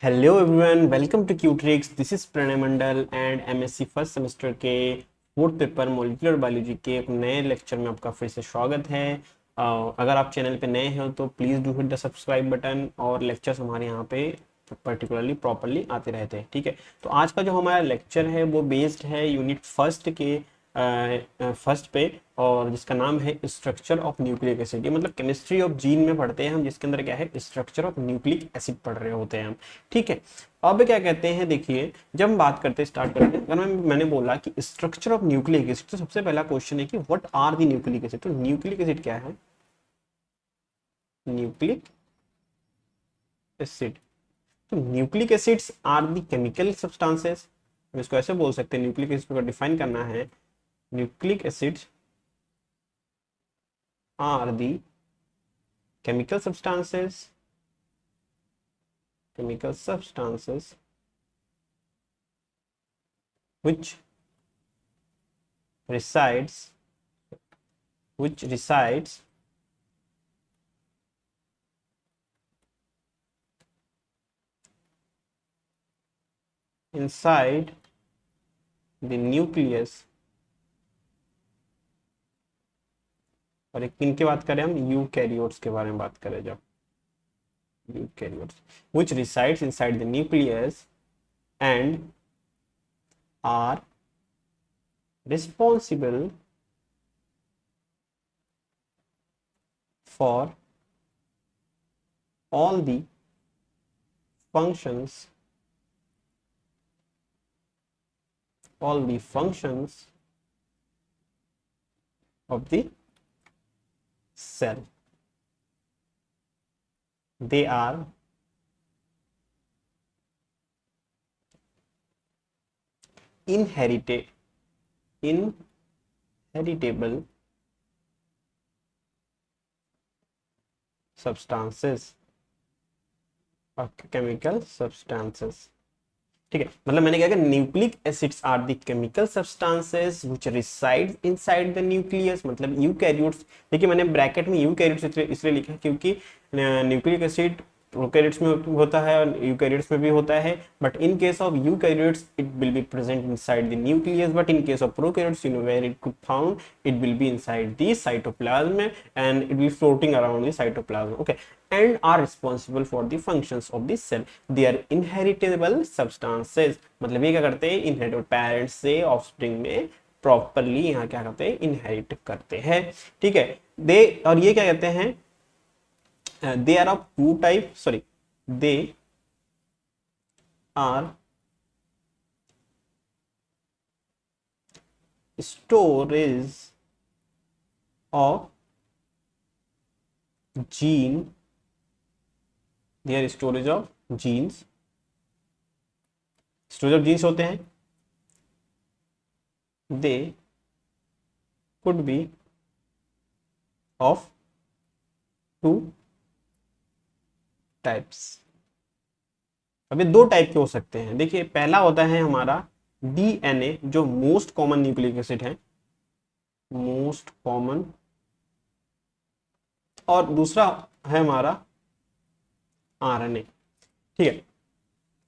Hello everyone, welcome to क्यूट्रिक्स। This is Pranay Mandal and MSc first semester के fourth paper molecular biology के एक नए लेक्चर में आपका फिर से स्वागत है। अगर आप चैनल पे नए हो तो please do hit the subscribe button, और लेक्चर्स हमारे यहाँ पे पर्टिकुलरली प्रॉपरली आते रहते हैं। ठीक है, तो आज का जो हमारा लेक्चर है वो बेस्ड है यूनिट फर्स्ट के फर्स्ट पे, और जिसका नाम है स्ट्रक्चर ऑफ न्यूक्लिक एसिड। ये मतलब केमिस्ट्री ऑफ जीन में पढ़ते हैं हम, जिसके अंदर क्या है स्ट्रक्चर ऑफ न्यूक्लिक एसिड पढ़ रहे होते हैं हम। ठीक है, अब क्या कहते हैं, देखिए जब हम बात करते स्टार्ट करते हैं, अगर मैंने बोला कि स्ट्रक्चर ऑफ न्यूक्लिक एसिड, तो सबसे पहला क्वेश्चन है कि what are the nucleic acid. तो न्यूक्लिक एसिड क्या है? न्यूक्लिक एसिड, तो nucleic acids are the chemical substances. हम इसको ऐसे बोल सकते हैं, न्यूक्लिक एसिड को डिफाइन करना है, nucleic acids are the chemical substances which resides inside the nucleus। और एक किन की बात करें हम? यूकैरियोट्स के बारे में बात करें, जब eukaryotes which resides inside the nucleus and are responsible for all the functions of the cell। they are inheritable substances और केमिकल सब्सटेंसेस। ठीक है, मतलब मैंने क्या कहा, nucleic acids are the chemical substances which reside inside the nucleus, मतलब eukaryotes. देखिए मैंने ब्रैकेट में यूकैरियोट्स इसलिए लिखा है क्योंकि न्यूक्लिक एसिड प्रोकैरियोट्स में होता है और यूकैरियोट्स में भी होता है, but in case of eukaryotes it will be present inside the nucleus, but in case of prokaryotes, you know where it could found, it will be inside the cytoplasm and it will floating around the cytoplasm. Okay, and are responsible for the functions of the cell। they are inheritable substances, मतलब ये क्या करते हैं, inherit parents से offspring में properly यहाँ क्या करते हैं, इनहेरिट करते हैं। ठीक है, दे, और ये क्या कहते हैं, they are of two type, sorry, they are storage of gene, they are storage of genes, storage of genes होते हैं। They could be of two types. अब ये दो टाइप के हो सकते हैं। देखिए पहला होता है हमारा डीएनए, जो मोस्ट कॉमन न्यूक्लिक एसिड है, मोस्ट कॉमन, और दूसरा है हमारा आरएनए। ठीक है,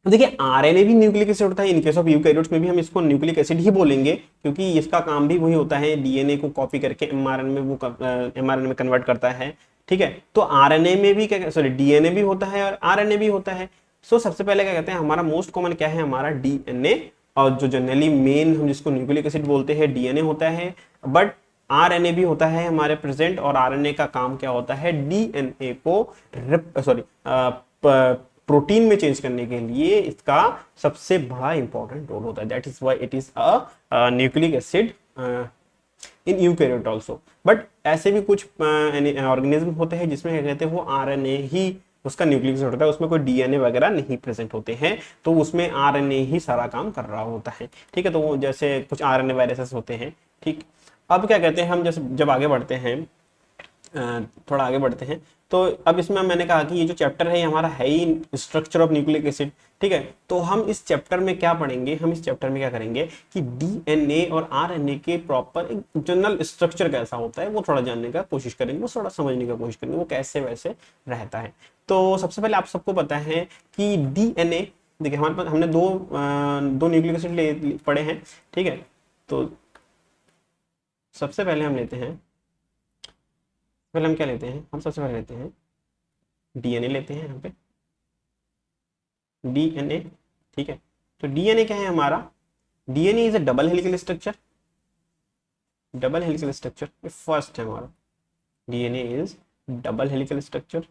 देखिए आरएनए भी न्यूक्लिक एसिड होता है। इन केस ऑफ यूकैरियोट्स में भी हम इसको न्यूक्लिक एसिड ही बोलेंगे, क्योंकि इसका काम भी वही होता है, डीएनए को कॉपी करके एमआरएनए में, वो एमआरएनए में कन्वर्ट करता है। ठीक है, तो आरएनए में भी क्या, सॉरी, डीएनए भी होता है और आरएनए भी होता है। सो सबसे पहले क्या कहते हैं, हमारा मोस्ट कॉमन क्या है, हमारा डीएनए, और जो जनरली मेन हम जिसको न्यूक्लिक एसिड बोलते हैं डीएनए होता है, बट आरएनए भी होता है हमारे प्रेजेंट, और आरएनए का काम क्या होता है, डीएनए को सॉरी प्रोटीन में चेंज करने के लिए इसका सबसे बड़ा इंपॉर्टेंट रोल होता है। That is why it is a nucleic acid in eukaryote also. But ऐसे भी कुछ ऑर्गेनिज्म होते हैं जिसमें क्या कहते हैं, वो आरएनए ही उसका न्यूक्लिक एसिड होता है, उसमें कोई डीएनए वगैरह नहीं प्रेजेंट होते हैं, तो उसमें आरएनए ही सारा काम कर रहा होता है। ठीक है, तो वो जैसे कुछ आरएनए वायरसेस होते हैं। ठीक, अब क्या कहते हैं, हम जैसे जब आगे बढ़ते हैं, थोड़ा आगे बढ़ते हैं, तो अब इसमें मैंने कहा कि ये जो चैप्टर है ये हमारा है ही स्ट्रक्चर ऑफ न्यूक्लिक एसिड, ठीक है। तो हम इस चैप्टर में क्या पढ़ेंगे, हम इस चैप्टर में क्या करेंगे कि डीएनए और आरएनए के प्रॉपर एक जनरल स्ट्रक्चर कैसा होता है वो थोड़ा जानने का कोशिश करेंगे, वो थोड़ा समझने का कोशिश करेंगे वो कैसे वैसे रहता है। तो सबसे पहले आप सबको पता है कि डीएनए, देखिए हमारे पास हमने दो न्यूक्लिक एसिड पढ़े हैं, ठीक है। तो सबसे पहले हम लेते हैं, पहले हम क्या लेते हैं, हम सबसे पहले लेते हैं डीएनए लेते हैं यहाँ पे डीएनए, ठीक है। तो डीएनए क्या है हमारा, DNA is a double helical structure, double helical structure ये फर्स्ट है हमारा, DNA is double helical structure,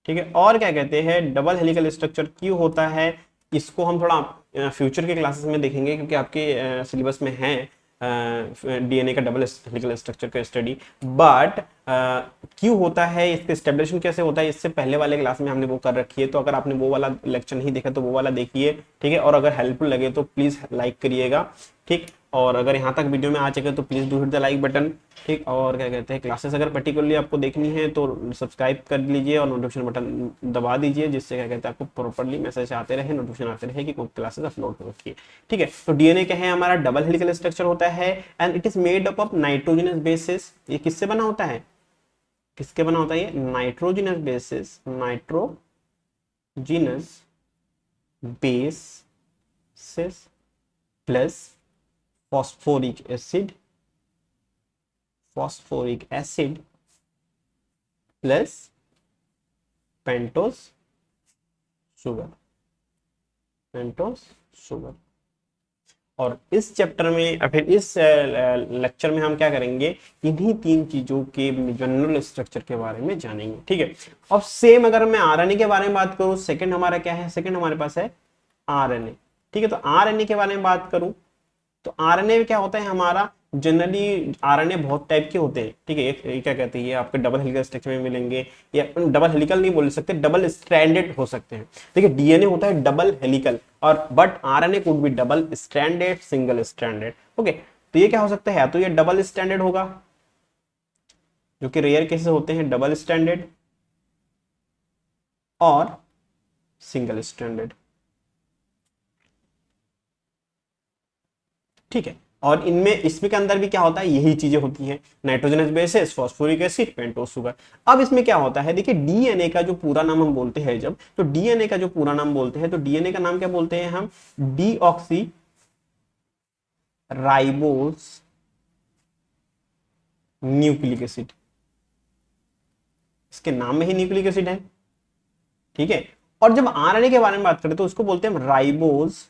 ठीक है। और क्या कहते हैं डबल हेलिकल स्ट्रक्चर क्यों होता है, इसको हम थोड़ा फ्यूचर के क्लासेस में देखेंगे क्योंकि आपके सिलेबस में है डीएनए का डबल हेलिकल स्ट्रक्चर का स्टडी। बट क्यों होता है, इसका एस्टेब्लिशन कैसे होता है, इससे पहले वाले क्लास में हमने वो कर रखी है, तो अगर आपने वो वाला लेक्चर नहीं देखा तो वो वाला देखिए, ठीक है। और अगर हेल्पफुल लगे तो प्लीज लाइक करिएगा, ठीक। और अगर यहाँ तक वीडियो में आ चुके तो please do hit the like button, ठीक। और क्या कहते हैं क्लासेस अगर पर्टिकुलरली आपको देखनी है तो सब्सक्राइब कर लीजिए और नोटिफिकेशन बटन दबा दीजिए, जिससे क्या कहते हैं आपको प्रॉपर्ली मैसेज आते रहे, नोटिफिकेशन आते रहे कि कौन क्लासेस अपलोड हो रखी है, ठीक है। तो डीएनए क्या है हमारा, डबल हेलिकल स्ट्रक्चर होता है and it is made up of nitrogenous basis. ये किससे बना होता है, किसके बना होता है ये, nitrogenous bases, nitrogenous basis plus phosphoric acid, phosphoric acid plus pentose sugar, pentose sugar. और इस चैप्टर में फिर इस लेक्चर में हम क्या करेंगे, इन्हीं तीन चीजों के जनरल स्ट्रक्चर के बारे में जानेंगे, ठीक है। अब सेम अगर मैं आरएनए के बारे में बात करूं, सेकंड हमारा क्या है, सेकंड हमारे पास है आरएनए, ठीक है। तो आरएनए के बारे में बात करूं तो आरएनए क्या होता है हमारा, जनरली आरएनए बहुत टाइप के होते हैं, ठीक है। एक क्या कहते हैं, ये आपके डबल हेलिकल स्ट्रक्चर में मिलेंगे, या डबल हेलिकल नहीं बोल सकते, डबल स्ट्रैंडेड हो सकते हैं। देखिए डीएनए होता है डबल हेलिकल और but RNA could be double stranded, single stranded, okay. तो ये क्या हो सकता है, तो ये डबल स्ट्रैंडेड होगा, जो कि रेयर केसेस होते हैं, डबल स्ट्रैंडेड और सिंगल स्ट्रैंडेड, ठीक है। और इनमें इसमें के अंदर भी क्या होता है, यही चीजें होती हैं, nitrogenous bases, phosphoric acid, pentose sugar. अब इसमें क्या होता है, देखिए डीएनए का जो पूरा नाम हम बोलते हैं जब, तो डीएनए का जो पूरा नाम बोलते हैं तो डीएनए का नाम क्या बोलते हैं हम, डीऑक्सी राइबोस न्यूक्लिक एसिड, इसके नाम में ही न्यूक्लिक एसिड है, ठीक है। और जब आरएनए के बारे में बात करें तो उसको बोलते हैं ribose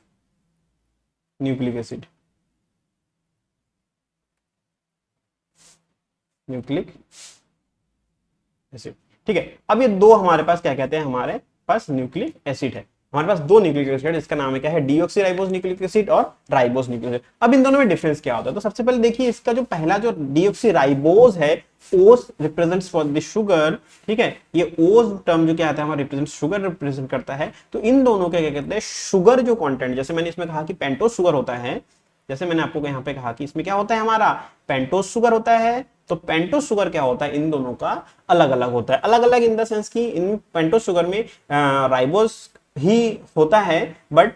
nucleic acid, nucleic acid, ठीक है। अब ये दो हमारे पास क्या कहते हैं, हमारे पास न्यूक्लिक एसिड है, हमारे पास दो न्यूक्लिक एसिड, इसका नाम है क्या है, डीऑक्सीराइबोस न्यूक्लिक एसिड और राइबोस न्यूक्लिक एसिड। अब इन दोनों में डिफरेंस क्या होता है, तो सबसे पहले देखिए इसका जो पहला जो डीऑक्सीराइबोस है, ओस रिप्रेजेंट्स फॉर द शुगर, ठीक है। ये ओस टर्म जो क्या आता है हमारा रिप्रेजेंट शुगर रिप्रेजेंट करता है। तो इन दोनों के क्या कहते हैं, शुगर जो कंटेंट, जैसे मैंने इसमें कहा कि पेंटोस शुगर होता है, जैसे मैंने आपको यहाँ पे कहा कि इसमें क्या होता है हमारा पेंटोस शुगर होता है, तो पेंटोस शुगर क्या होता है, इन दोनों का अलग अलग होता है, अलग अलग इन द सेंस कि इन पेंटोस शुगर में राइबोस ही होता है, बट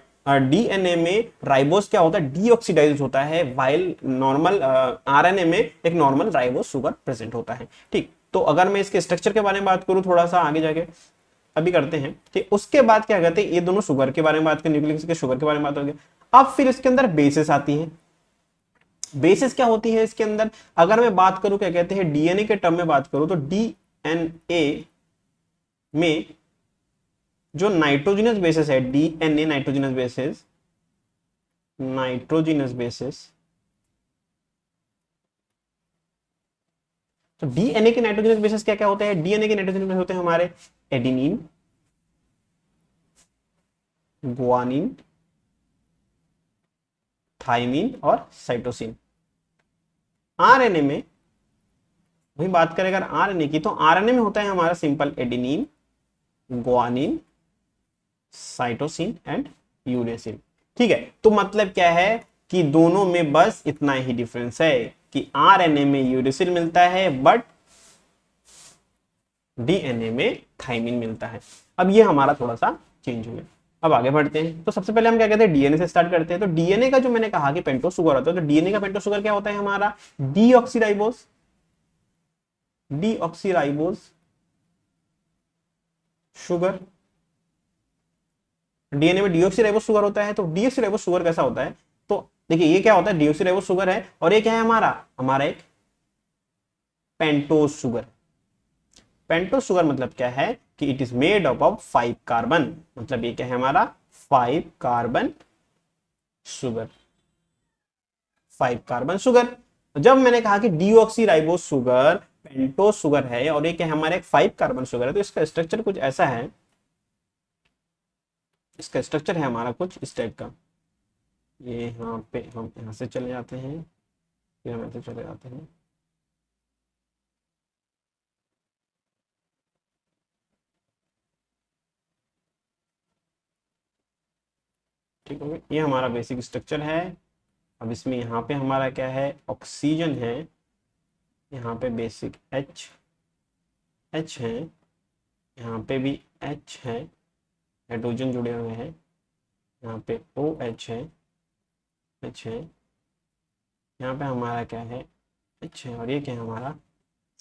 डीएनए में राइबोस क्या होता है, डीऑक्सीडाइज होता है, वाइल नॉर्मल आरएनए में एक नॉर्मल राइबोस शुगर प्रेजेंट होता है, ठीक। तो अगर मैं इसके स्ट्रक्चर के बारे में बात करूं थोड़ा सा आगे जाके, अभी करते हैं, ठीक। उसके बाद क्या कहते हैं, ये दोनों शुगर के बारे में बात करें, न्यूक्लिक एसिड के शुगर के बारे में बात होगी। अब फिर इसके अंदर बेसिस आती है, बेसिस क्या होती है इसके अंदर, अगर मैं बात करूं क्या कहते हैं डीएनए के टर्म में बात करूं तो डीएनए में जो नाइट्रोजनस बेसिस है, DNA nitrogenous bases, nitrogenous bases, तो डीएनए के नाइट्रोजनस बेसिस क्या क्या होते हैं, डीएनए के नाइट्रोजनस बेसिस होते हैं हमारे एडेनिन, गुआनिन, थाइमिन और साइटोसिन। आरएनए में वही बात करें अगर आरएनए की, तो आरएनए में होता है हमारा simple adenine, guanine, cytosine and यूरेसिन, ठीक है। तो मतलब क्या है कि दोनों में बस इतना ही डिफरेंस है कि आरएनए में यूरेसिल मिलता है, बट डीएनए में थाइमिन मिलता है। अब ये हमारा थोड़ा सा चेंज हो गया। अब आगे बढ़ते हैं। तो सबसे पहले हम क्या कहते हैं, डीएनए से स्टार्ट करते हैं। तो डीएनए का जो मैंने कहा कि पेंटोस शुगर होता है, तो डीएनए का पेंटोस शुगर क्या होता है हमारा, डीऑक्सीराइबोज। डीऑक्सीराइबोज शुगर, डीएनए में डीऑक्सीराइबोज शुगर होता है। तो डीऑक्सीराइबोज शुगर कैसा होता है, तो देखिए ये क्या होता है, डीऑक्सीराइबोज शुगर है, और ये क्या है हमारा, हमारा एक पेंटोस शुगर। पेंटोस शुगर मतलब क्या है कि it is made up of 5 carbon, मतलब ये क्या है हमारा 5 कार्बन शुगर, 5 कार्बन शुगर। जब मैंने कहा कि डीऑक्सीराइबोज शुगर पेंटोस शुगर है और ये क्या है हमारा एक 5 कार्बन शुगर है, तो इसका स्ट्रक्चर कुछ ऐसा है, इसका स्ट्रक्चर है हमारा कुछ इस टाइप का। ये यहाँ पे हम यहाँ से चले जाते हैं, फिर हम ऐसे चले जाते हैं, ठीक है। ये हमारा बेसिक स्ट्रक्चर है। अब इसमें यहाँ पे हमारा क्या है, ऑक्सीजन है, यहाँ पे बेसिक एच एच है, यहाँ पे भी एच है, हाइड्रोजन जुड़े हुए हैं, यहाँ पे ओ एच है, एच है, यहाँ पे हमारा क्या है एच है, और ये क्या है हमारा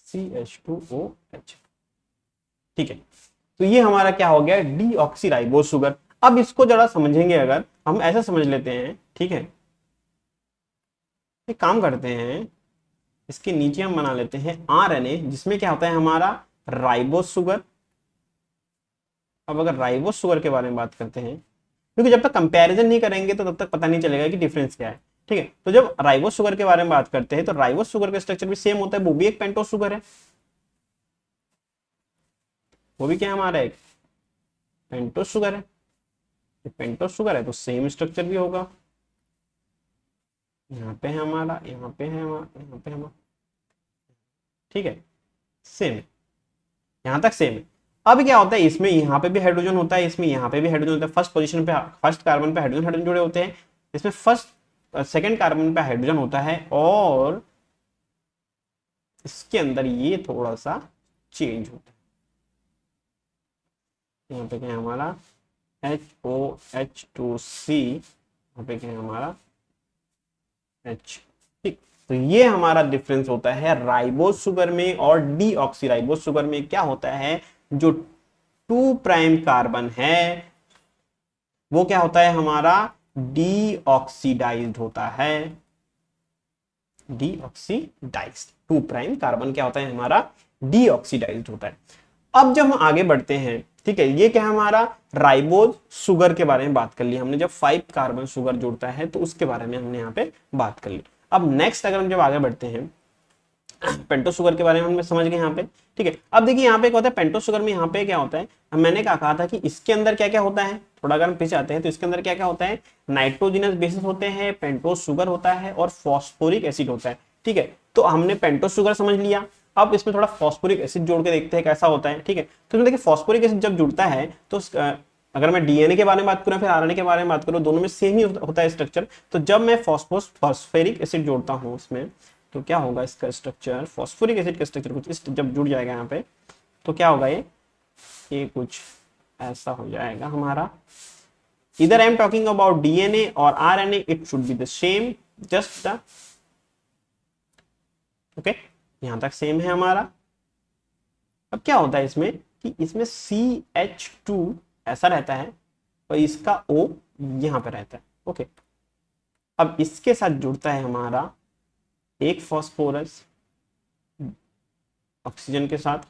CH2OH। ठीक है, तो ये हमारा क्या हो गया, डीऑक्सीराइबोज शुगर। अब इसको जरा समझेंगे, अगर हम ऐसा समझ लेते हैं, ठीक है, एक काम करते हैं, इसके नीचे हम बना लेते हैं RNA, जिसमें क्या होता है हमारा राइबोज शुगर। अब अगर राइबोज शुगर के बारे में बात करते हैं, क्योंकि जब तक कंपैरिजन नहीं करेंगे तो तब तक पता नहीं चलेगा कि डिफरेंस क्या है। ठीक है, तो जब राइबोज शुगर के बारे में बात करते हैं, तो राइबोज शुगर का स्ट्रक्चर भी सेम होता है, वो भी एक पेंटोस शुगर है, वो भी क्या है हमारा एक पेंटोस शुगर है। पेंटोस शुगर है तो सेम स्ट्रक्चर भी होगा, यहाँ पे है हमारा, यहाँ पे है हमारा, यहाँ पे हमारा, ठीक है, सेम है, यहाँ तक सेम है। अब क्या होता है, इसमें यहाँ पे भी हाइड्रोजन होता है, इसमें यहाँ पे भी हाइड्रोजन होता है, फर्स्ट पोजीशन पे, फर्स्ट कार्बन पे हाइड्रोजन हाइड्रोजन जुड़े होते हैं, इसमें फर्स्ट सेकंड कार्बन पे हाइड्रोजन होता है, और इसके अंदर ये थोड़ा सा चेंज होता है। यहाँ पे क्या है हमारा HOH2C, यहाँ पे क्या है हमारा H। ठीक, तो ये हमारा डिफरेंस होता है राइबोज शुगर में और डीऑक्सीराइबोज शुगर में। क्या होता है, जो 2 प्राइम कार्बन है वो क्या होता है हमारा डीऑक्सीडाइज्ड होता है, डीऑक्सीडाइज्ड 2 प्राइम कार्बन क्या होता है हमारा डीऑक्सीडाइज्ड होता है। अब जब हम आगे बढ़ते हैं, ठीक है, ये क्या है हमारा राइबोज शुगर के बारे में बात कर ली हमने, जब 5 कार्बन शुगर जुड़ता है तो उसके बारे में हमने यहाँ पे बात कर ली। अब नेक्स्ट अगर हम जब आगे बढ़ते हैं, पेंटोस शुगर के बारे में हम समझ गए यहाँ पे। ठीक है, अब देखिए यहाँ पे क्या होता है, पेंटोस शुगर में यहाँ पे क्या होता है, मैंने कहा था कि इसके अंदर क्या क्या होता है, थोड़ा अगर हम पीछे आते हैं तो इसके अंदर क्या क्या होता है, नाइट्रोजिनस बेसिस होते हैं, पेंटोस शुगर होता है, और फॉस्फोरिक एसिड होता है। ठीक है, तो हमने पेंटोस शुगर समझ लिया, अब इसमें थोड़ा फॉस्फोरिक एसिड जोड़ के देखते हैं कैसा होता है। ठीक है, तो देखिए फॉस्फोरिक एसिड जब जुड़ता है तो अगर मैं डीएनए के बारे में बात करूं फिर आरएनए के बारे में बात करूं, दोनों में सेम ही होता है स्ट्रक्चर। तो जब मैं फॉस्फोरिक एसिड जोड़ता हूं उसमें, तो क्या होगा इसका स्ट्रक्चर, फॉस्फोरिक एसिड का स्ट्रक्चर कुछ इस जब जुड़ जाएगा यहाँ पे, तो क्या होगा ये कुछ ऐसा हो जाएगा हमारा। इधर I am talking about DNA और RNA, it should be the same, just the okay, यहां तक सेम है हमारा। अब क्या होता है इसमें कि इसमें CH2 ऐसा रहता है और इसका O यहां पे रहता है। ओके, अब इसके साथ जुड़ता है हमारा एक फॉस्फोरस ऑक्सीजन के साथ,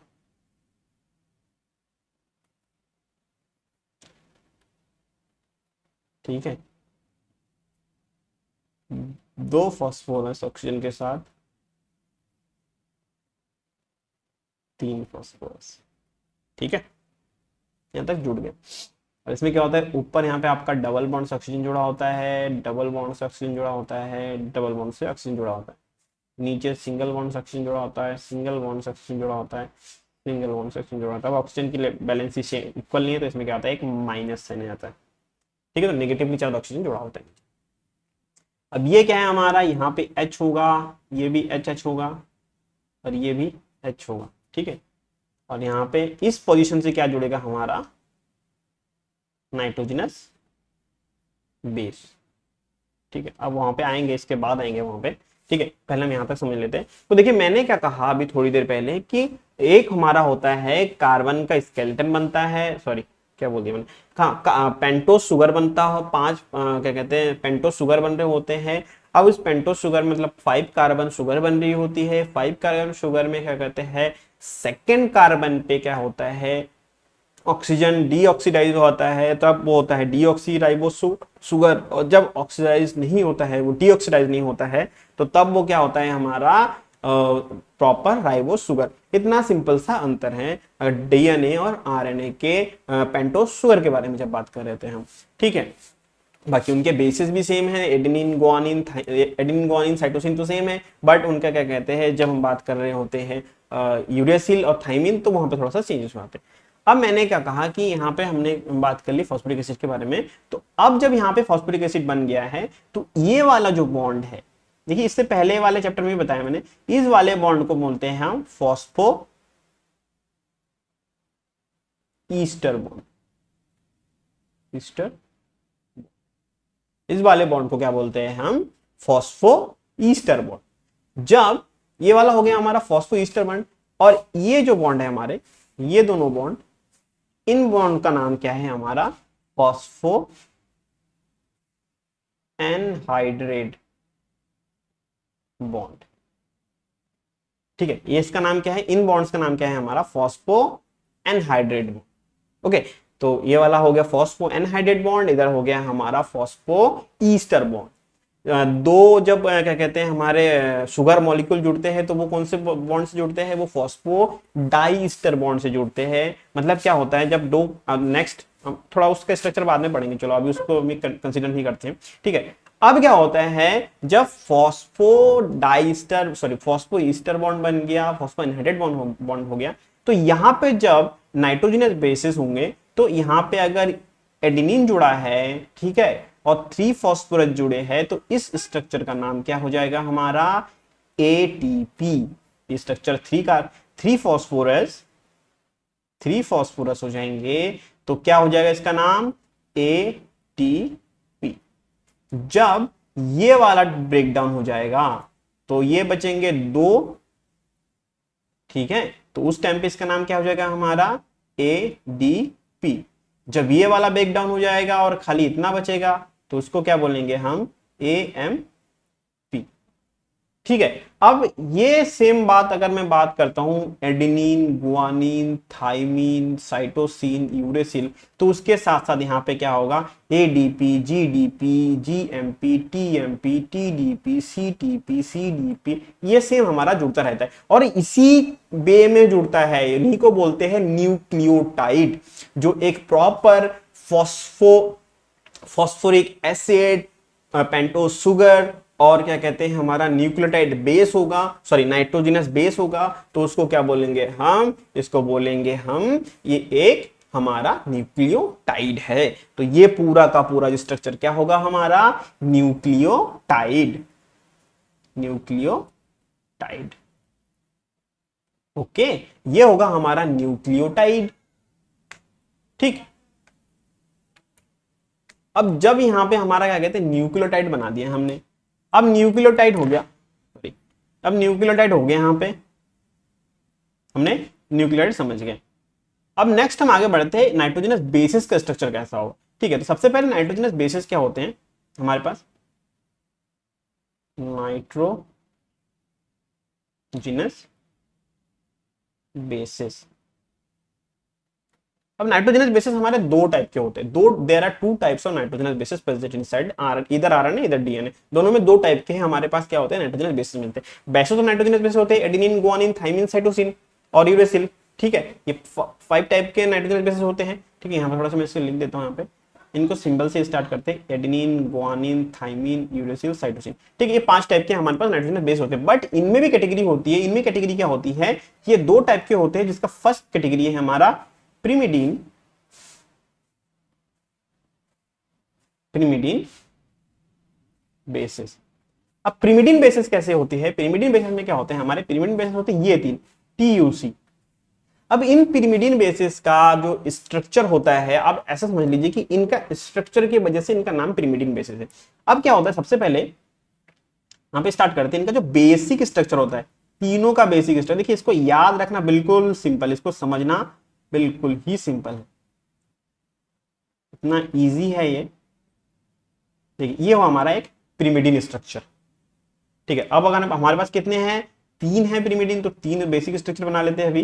ठीक है, 2 फॉस्फोरस ऑक्सीजन के साथ, 3 फॉस्फोरस, ठीक है, यहां तक जुड़ गए। और इसमें क्या होता है, ऊपर यहाँ पे आपका डबल बॉन्ड से ऑक्सीजन जुड़ा होता है, डबल बॉन्ड से ऑक्सीजन जुड़ा होता है, डबल बॉन्ड से ऑक्सीजन जुड़ा होता है, नीचे सिंगल बॉन्ड से ऑक्सीजन जुड़ा होता है, सिंगल बॉन्ड से ऑक्सीजन जुड़ा होता है, सिंगल बॉन्ड से ऑक्सीजन जुड़ा होता है। अब ऑक्सीजन की बैलेंस इक्वल नहीं है तो इसमें क्या आता है, एक माइनस साइन आता है। ठीक है, तो नेगेटिवली चार्ज ऑक्सीजन जुड़ा होता है। अब ये क्या है हमारा, यहाँ पे H होगा, ये भी H होगा, और ये भी H होगा। ठीक है, और यहाँ पे इस पोजीशन से क्या जुड़ेगा हमारा नाइट्रोजनस बेस। ठीक है, अब वहां पे आएंगे, इसके बाद आएंगे वहां पे। ठीक है, पहले हम यहाँ तक समझ लेते हैं। तो देखिए मैंने क्या कहा अभी थोड़ी देर पहले कि एक हमारा होता है कार्बन का स्केलेटन बनता है, सॉरी क्या बोल दिया मैंने, हाँ पेंटोस शुगर बनता हो, पांच क्या कहते हैं पेंटोस शुगर बन रहे होते हैं। अब इस पेंटोस शुगर मतलब 5 कार्बन शुगर बन रही होती है। 5 कार्बन शुगर में क्या कहते हैं सेकेंड कार्बन पे क्या होता है ऑक्सीजन डीऑक्सीडाइज होता है, तब वो होता है डीऑक्सीराइबो शुगर। और जब ऑक्सीडाइज नहीं होता है, वो डीऑक्सीडाइज नहीं होता है, तो तब वो क्या होता है हमारा प्रॉपर राइबो शुगर। इतना सिंपल सा अंतर है डीएनए और आरएनए के पेंटोस शुगर के बारे में जब बात कर रहे थे हम। ठीक है, बाकी उनके बेसिस भी सेम है, एडेनिन गुआनिन साइटोसिन तो सेम है, बट उनका क्या कहते हैं जब हम बात कर रहे होते हैं यूरेसिल और थाइमिन, तो वहां पे थोड़ा सा चेंजेस हो जाते हैं। अब मैंने क्या कहा कि यहाँ पे हमने बात कर ली फॉस्फोरिक एसिड के बारे में। तो अब जब यहाँ पे फॉस्फोरिक एसिड बन गया है, तो ये वाला जो बॉन्ड है, देखिए इससे पहले वाले चैप्टर में बताया मैंने, इस वाले बॉन्ड को बोलते हैं हम फॉस्फो ईस्टर बॉन्ड। ईस्टर, इस वाले बॉन्ड को क्या बोलते हैं हम फॉस्फो ईस्टर बॉन्ड। जब ये वाला हो गया हमारा फॉस्फो ईस्टर बॉन्ड, और ये जो बॉन्ड है हमारे, ये दोनों बॉन्ड, इन बॉन्ड का नाम क्या है हमारा फॉस्फो एनहाइड्रेट बॉन्ड। ठीक है, ये इसका नाम क्या है, इन बॉन्ड्स का नाम क्या है हमारा फॉस्फो एनहाइड्रेट बॉन्ड। ओके, तो ये वाला हो गया फॉस्फो एनहाइड्रेट बॉन्ड, इधर हो गया हमारा फॉस्फो ईस्टर बॉन्ड। दो जब क्या कहते हैं हमारे शुगर मॉलिक्यूल जुड़ते हैं, तो वो कौन से बॉन्ड से जुड़ते हैं, वो फॉस्फो डाई ईस्टर बॉन्ड से जुड़ते हैं। मतलब क्या होता है जब दो, नेक्स्ट थोड़ा उसका स्ट्रक्चर बाद में पढ़ेंगे, चलो अभी उसको कंसीडर नहीं करते हैं। ठीक है, अब क्या होता है जब phospho diester sorry phospho ester bond बन गया, फॉस्फो एनहाइड्रेट बॉन्ड हो गया, तो यहां पे जब नाइट्रोजनस बेसिस होंगे, तो यहां पे अगर एडेनिन जुड़ा है, ठीक है, और 3 फॉस्फोरस जुड़े हैं, तो इस स्ट्रक्चर का नाम क्या हो जाएगा हमारा एटीपी। स्ट्रक्चर 3 का 3 फॉस्फोरस हो जाएंगे, तो क्या हो जाएगा इसका नाम एटीपी। जब ये वाला ब्रेकडाउन हो जाएगा, तो ये बचेंगे 2, ठीक है, तो उस टाइम पे इसका नाम क्या हो जाएगा हमारा एडीपी। जब ये वाला ब्रेक डाउन हो जाएगा और खाली इतना बचेगा, तो उसको क्या बोलेंगे हम एएमपी। ठीक है, अब ये सेम बात अगर मैं बात करता हूं adenine guanine thymine cytosine uracil, तो उसके साथ साथ यहां पे क्या होगा ADP GDP GMP TMP TDP CTP CDP, ये सेम हमारा जुड़ता रहता है और इसी वे में जुड़ता है। इन्हीं को बोलते हैं न्यूक्लियोटाइड, जो एक proper phosphoric acid pentose sugar और क्या कहते हैं हमारा न्यूक्लियोटाइड बेस होगा, सॉरी नाइट्रोजनस बेस होगा, तो उसको क्या बोलेंगे हम, इसको बोलेंगे हम ये एक हमारा न्यूक्लियोटाइड है। तो ये पूरा का पूरा जो स्ट्रक्चर क्या होगा हमारा न्यूक्लियोटाइड। न्यूक्लियोटाइड, ओके, ये होगा हमारा न्यूक्लियोटाइड। ठीक, अब जब यहां पे हमारा क्या कहते हैं न्यूक्लियोटाइड बना दिया हमने, अब न्यूक्लियोटाइड हो गया, सॉरी अब न्यूक्लियोटाइड हो गया, यहां पे हमने न्यूक्लियोटाइड समझ गए। अब नेक्स्ट हम आगे बढ़ते हैं नाइट्रोजनस बेसिस का स्ट्रक्चर कैसा होगा। ठीक है, तो सबसे पहले नाइट्रोजनस बेसिस क्या होते हैं हमारे पास, नाइट्रोजनस बेसिस। अब नाइट्रोजनस बेसिस हमारे दो टाइप के होते हैं, there are 2 types of nitrogenous bases present inside इधर आरएनए इधर डीएनए, दोनों में 2 टाइप के हैं हमारे पास क्या होते हैं नाइट्रोजनस बेसिस मिलते हैं। वैसे तो नाइट्रोजनस बेसिस होते हैं एडेनिन गुआनिन थाइमिन साइटोसिन और यूरेसिल। ठीक है, ये 5 टाइप के नाइट्रोजनस बेसिस होते हैं। ठीक है, यहाँ पर थोड़ा सा मैं इसको लिख देता हूँ, यहाँ पे इनको सिंबल से स्टार्ट करते हैं, adenine guanine thymine uracil cytosine. ठीक है, ये 5 टाइप के हमारे पास नाइट्रोजनस बेस होते हैं, बट इनमें भी कैटेगरी होती है। इनमें कैटेगरी क्या होती है, ये 2 टाइप के होते हैं, जिसका फर्स्ट कैटेगरी है हमारा प्रिमिडीन बेसिस। अब प्रिमिडीन बेसिस कैसे होती है, प्रिमिडीन बेसिस में क्या होते हैं हमारे, प्रिमिडीन बेसिस होते हैं ये 3 TUC अब इन पिरिमिडीन बेसिस का जो स्ट्रक्चर होता है, आप ऐसा समझ लीजिए कि इनका स्ट्रक्चर की वजह से इनका नाम पिरिमिडीन बेसिस है। अब क्या होता है, सबसे पहले यहाँ पे स्टार्ट करते हैं इनका जो बेसिक स्ट्रक्चर होता है, तीनों का बेसिक स्ट्रक्चर। देखिए इसको याद रखना बिल्कुल सिंपल, इसको समझना बिल्कुल ही सिंपल है, इतना इजी है ये। देखिए ये हो हमारा एक पिरिमिडीन स्ट्रक्चर, ठीक है। अब अगर हमारे पास कितने हैं, तीन है पिरिमिडीन, तो तीन बेसिक स्ट्रक्चर बना लेते हैं। अभी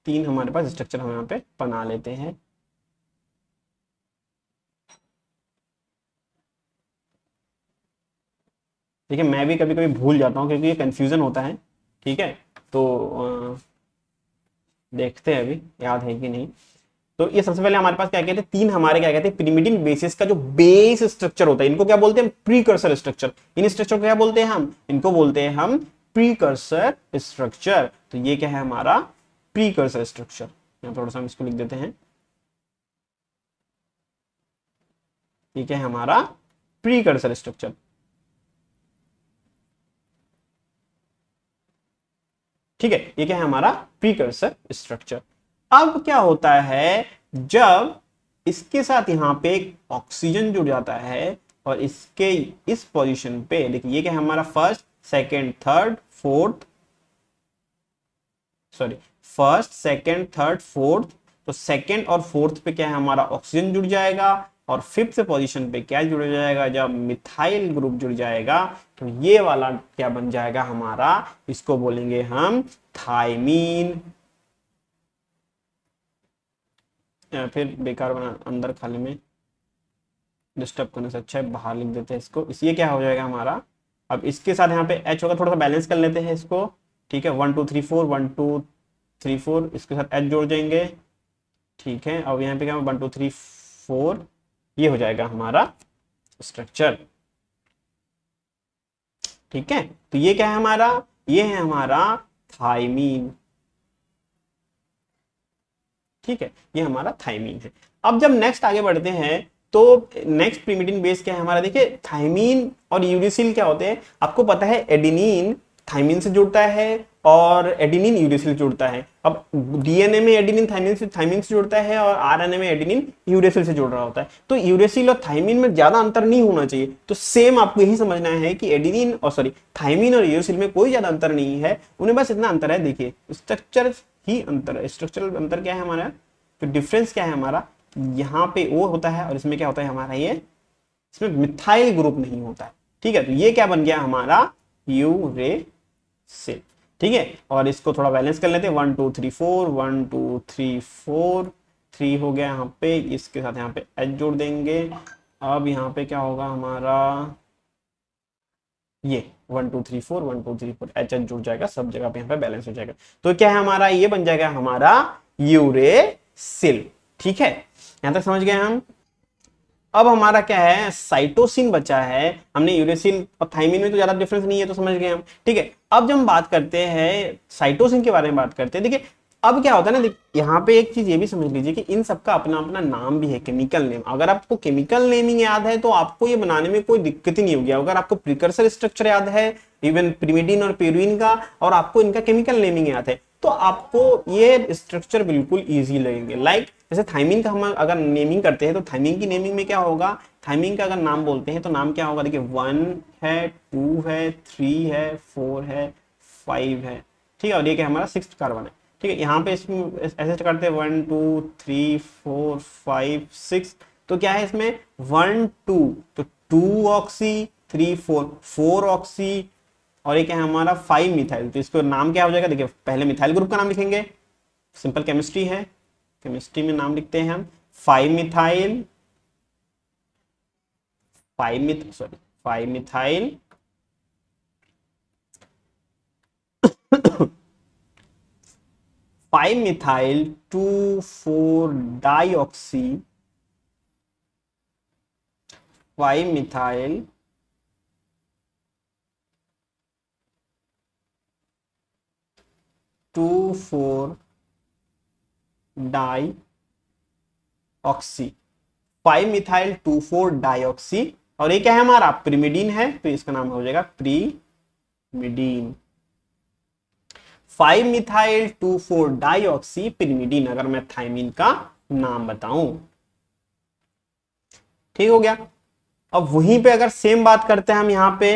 तीन हमारे पास स्ट्रक्चर हम यहाँ पे बना लेते हैं। ठीक है, मैं भी कभी कभी भूल जाता हूँ क्योंकि ये कंफ्यूजन होता है, ठीक है। तो देखते हैं अभी याद है कि नहीं। तो ये सबसे पहले हमारे पास क्या कहते हैं, तीन हमारे क्या कहते हैं पिरिमिडीन बेसिस का जो बेस स्ट्रक्चर होता है, इनको क्या बोलते हैं, प्रीकर्सर स्ट्रक्चर। इन स्ट्रक्चर को क्या बोलते हैं हम, इनको बोलते हैं हम प्रीकर्सर स्ट्रक्चर। तो ये क्या है हमारा प्रीकर्सर स्ट्रक्चर। यहाँ थोड़ा सा हम इसको लिख देते हैं, ये क्या है हमारा प्रीकर्सर स्ट्रक्चर। ठीक है, ये क्या है हमारा प्रीकर्सर स्ट्रक्चर। अब क्या होता है, जब इसके साथ यहां पे एक ऑक्सीजन जुड़ जाता है और इसके इस पोजीशन पे, देखिए ये क्या है हमारा first second third fourth, sorry first second third fourth, तो सेकंड और फोर्थ पे क्या है हमारा ऑक्सीजन जुड़ जाएगा, और फिफ्थ पोजीशन पे क्या जुड़ जाएगा, जब मिथाइल ग्रुप जुड़ जाएगा तो ये वाला क्या बन जाएगा हमारा, इसको बोलेंगे हम थाइमीन। या फिर बेकार बना अंदर खाली में डिस्टर्ब करने से अच्छा है बाहर लिख देते हैं इसको, इसलिए क्या हो जाएगा हमारा। अब इसके साथ यहाँ पे एच होगा, थोड़ा सा बैलेंस कर लेते हैं इसको, ठीक है। 1 2 3 4 1 2 3 4, इसके साथ एच जोड़ देंगे, ठीक है। अब यहाँ पे क्या 1 2 3 4, ये हो जाएगा हमारा स्ट्रक्चर, ठीक है। तो ये क्या है हमारा, ये है हमारा थाइमीन, ठीक है, ये हमारा थाइमीन है। अब जब नेक्स्ट आगे बढ़ते हैं तो नेक्स्ट प्रिमिडिन बेस क्या है हमारा, देखिए थाइमीन और यूरिसिल क्या होते हैं, आपको पता है एडिनिन थाइमीन से जुड़ता है और एडिनिन यूरिसिल से जुड़ता है। अब डीएनए में एडिनिन थाइमीन से जुड़ता है और आरएनए में एडिनिन यूरेसिल से जुड़ रहा होता है। तो यूरेसिल और थाइमीन में ज्यादा अंतर नहीं होना चाहिए, तो सेम आपको यही समझना है कि एडिनिन और सॉरी थाइमीन और यूरेसिल में कोई ज्यादा अंतर नहीं है, उन्हें बस इतना अंतर है, देखिए स्ट्रक्चर ही अंतर है। स्ट्रक्चरल अंतर क्या है हमारा, तो डिफरेंस क्या है हमारा, यहाँ पे ओ होता है और इसमें क्या होता है हमारा, ये इसमें मिथाइल ग्रुप नहीं होता है, ठीक है। तो ये क्या बन गया हमारा यूरेसिल, ठीक है। और इसको थोड़ा बैलेंस कर लेते हैं, 1 2 3 4 1 2 3 4, 3 हो गया यहाँ पे, इसके साथ यहाँ पे एच जोड़ देंगे। अब यहाँ पे क्या होगा हमारा, ये 1 2 3 4 1 2 3 4 एच एच जुड़ जाएगा, सब जगह पे यहाँ पे बैलेंस हो जाएगा। तो क्या है हमारा, ये बन जाएगा हमारा यूरेसिल, ठीक है। यहां तक समझ गए हम। अब हमारा क्या है, साइटोसिन बचा है। हमने यूरेसिल और थाइमिन में तो ज्यादा डिफरेंस नहीं है, तो समझ गए हम, ठीक है। अब जब हम बात करते हैं साइटोसिन के बारे में बात करते हैं, देखिए अब क्या होता है ना, यहाँ पे एक चीज ये भी समझ लीजिए कि इन सबका अपना अपना नाम भी है, केमिकल नेम। अगर आपको केमिकल नेमिंग याद है तो आपको ये बनाने में कोई दिक्कत ही नहीं होगी। अगर आपको प्रिकर्सर स्ट्रक्चर याद है, इवन पिरिमिडीन और पिरुइन का, और आपको इनका केमिकल नेमिंग याद है, तो आपको ये स्ट्रक्चर बिल्कुल इजी लगेंगे। लाइक जैसे थाइमिन का हम अगर नेमिंग करते हैं तो थाइमिन की नेमिंग में क्या होगा, थाइमिन का अगर नाम बोलते हैं तो नाम क्या होगा, देखिए 1 है 2 है 3 है 4 है 5 है, ठीक है। और ये क्या हमारा 6th कार्बन है, ठीक है। यहाँ पे इसमें ऐसे करते हैं 1 2 3 4 5 6, तो क्या है इसमें 1 2, तो 2 ऑक्सी 3 4 4 ऑक्सी, और ये क्या है हमारा 5 मिथाइल। तो इसको नाम क्या हो जाएगा, देखिए पहले मिथाइल ग्रुप का नाम लिखेंगे, सिंपल केमिस्ट्री है, केमिस्ट्री में नाम लिखते हैं हम 5 methyl 5 methyl 5 methyl 2 4 dioxy 5 methyl 2 4 dioxy 5 methyl 2 4 dioxy, और ये क्या है हमारा प्रिमिडीन है, तो इसका नाम हो जाएगा प्रीमिडीन, 5 मिथाइल 2,4 डाइऑक्सी पिरिमिडीन, अगर मैं थाइमिन का नाम बताऊं। ठीक हो गया। अब वहीं पे अगर सेम बात करते हैं हम यहां पे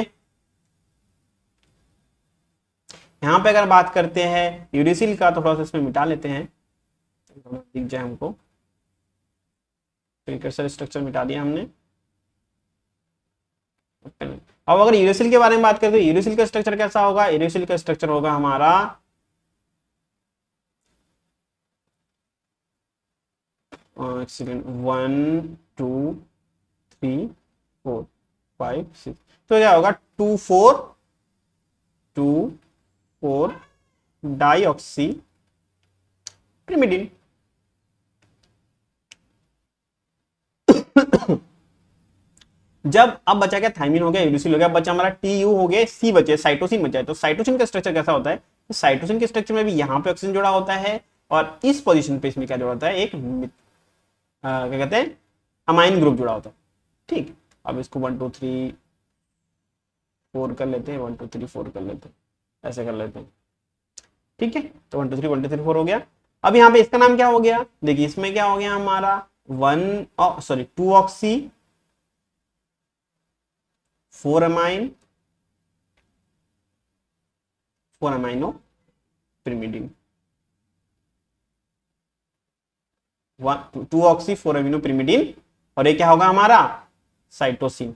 अगर बात करते हैं यूरिसिल का, तो थोड़ा सा इसमें मिटा लेते हैं, दिख जाए हमको। प्रीकर्सर स्ट्रक्चर मिटा दिया हमने। अब अगर यूरिसिल के बारे में बात करें तो यूरिसिल का स्ट्रक्चर कैसा होगा? यूरिसिल का स्ट्रक्चर होगा हमारा एक्सीडेंट 1 2 3 4 5 6, तो क्या होगा 2,4 डाइऑक्सी पिरिमिडीन। जब अब बचा क्या? थाइमिन हो गया, यूरिसिल हो गया, बचा हमारा टीयू हो गया, सी बचे, साइटोसिन बचा है। तो साइटोसिन का स्ट्रक्चर कैसा होता है? तो साइटोसिन के स्ट्रक्चर में भी यहाँ पे ऑक्सीजन जुड़ा होता है, और इस पोजीशन पे इसमें क्या जुड़ा होता है? एक क्या कहते हैं, अमाइन ग्रुप जुड़ा होता है। ठीक, अब इसको 1 2 3 4 कर लेते हैं, 1 2 3 4 कर लेते हैं, ऐसे कर लेते हैं। ठीक है, तो 1 2 3 1 2 3 4 हो गया। अब यहाँ पे इसका नाम क्या हो गया? देखिए इसमें क्या हो गया हमारा 2 oxy 4 amine 4 amino pyrimidine, 2 oxy 4 amino pyrimidine, और ये क्या होगा हमारा? साइटोसिन।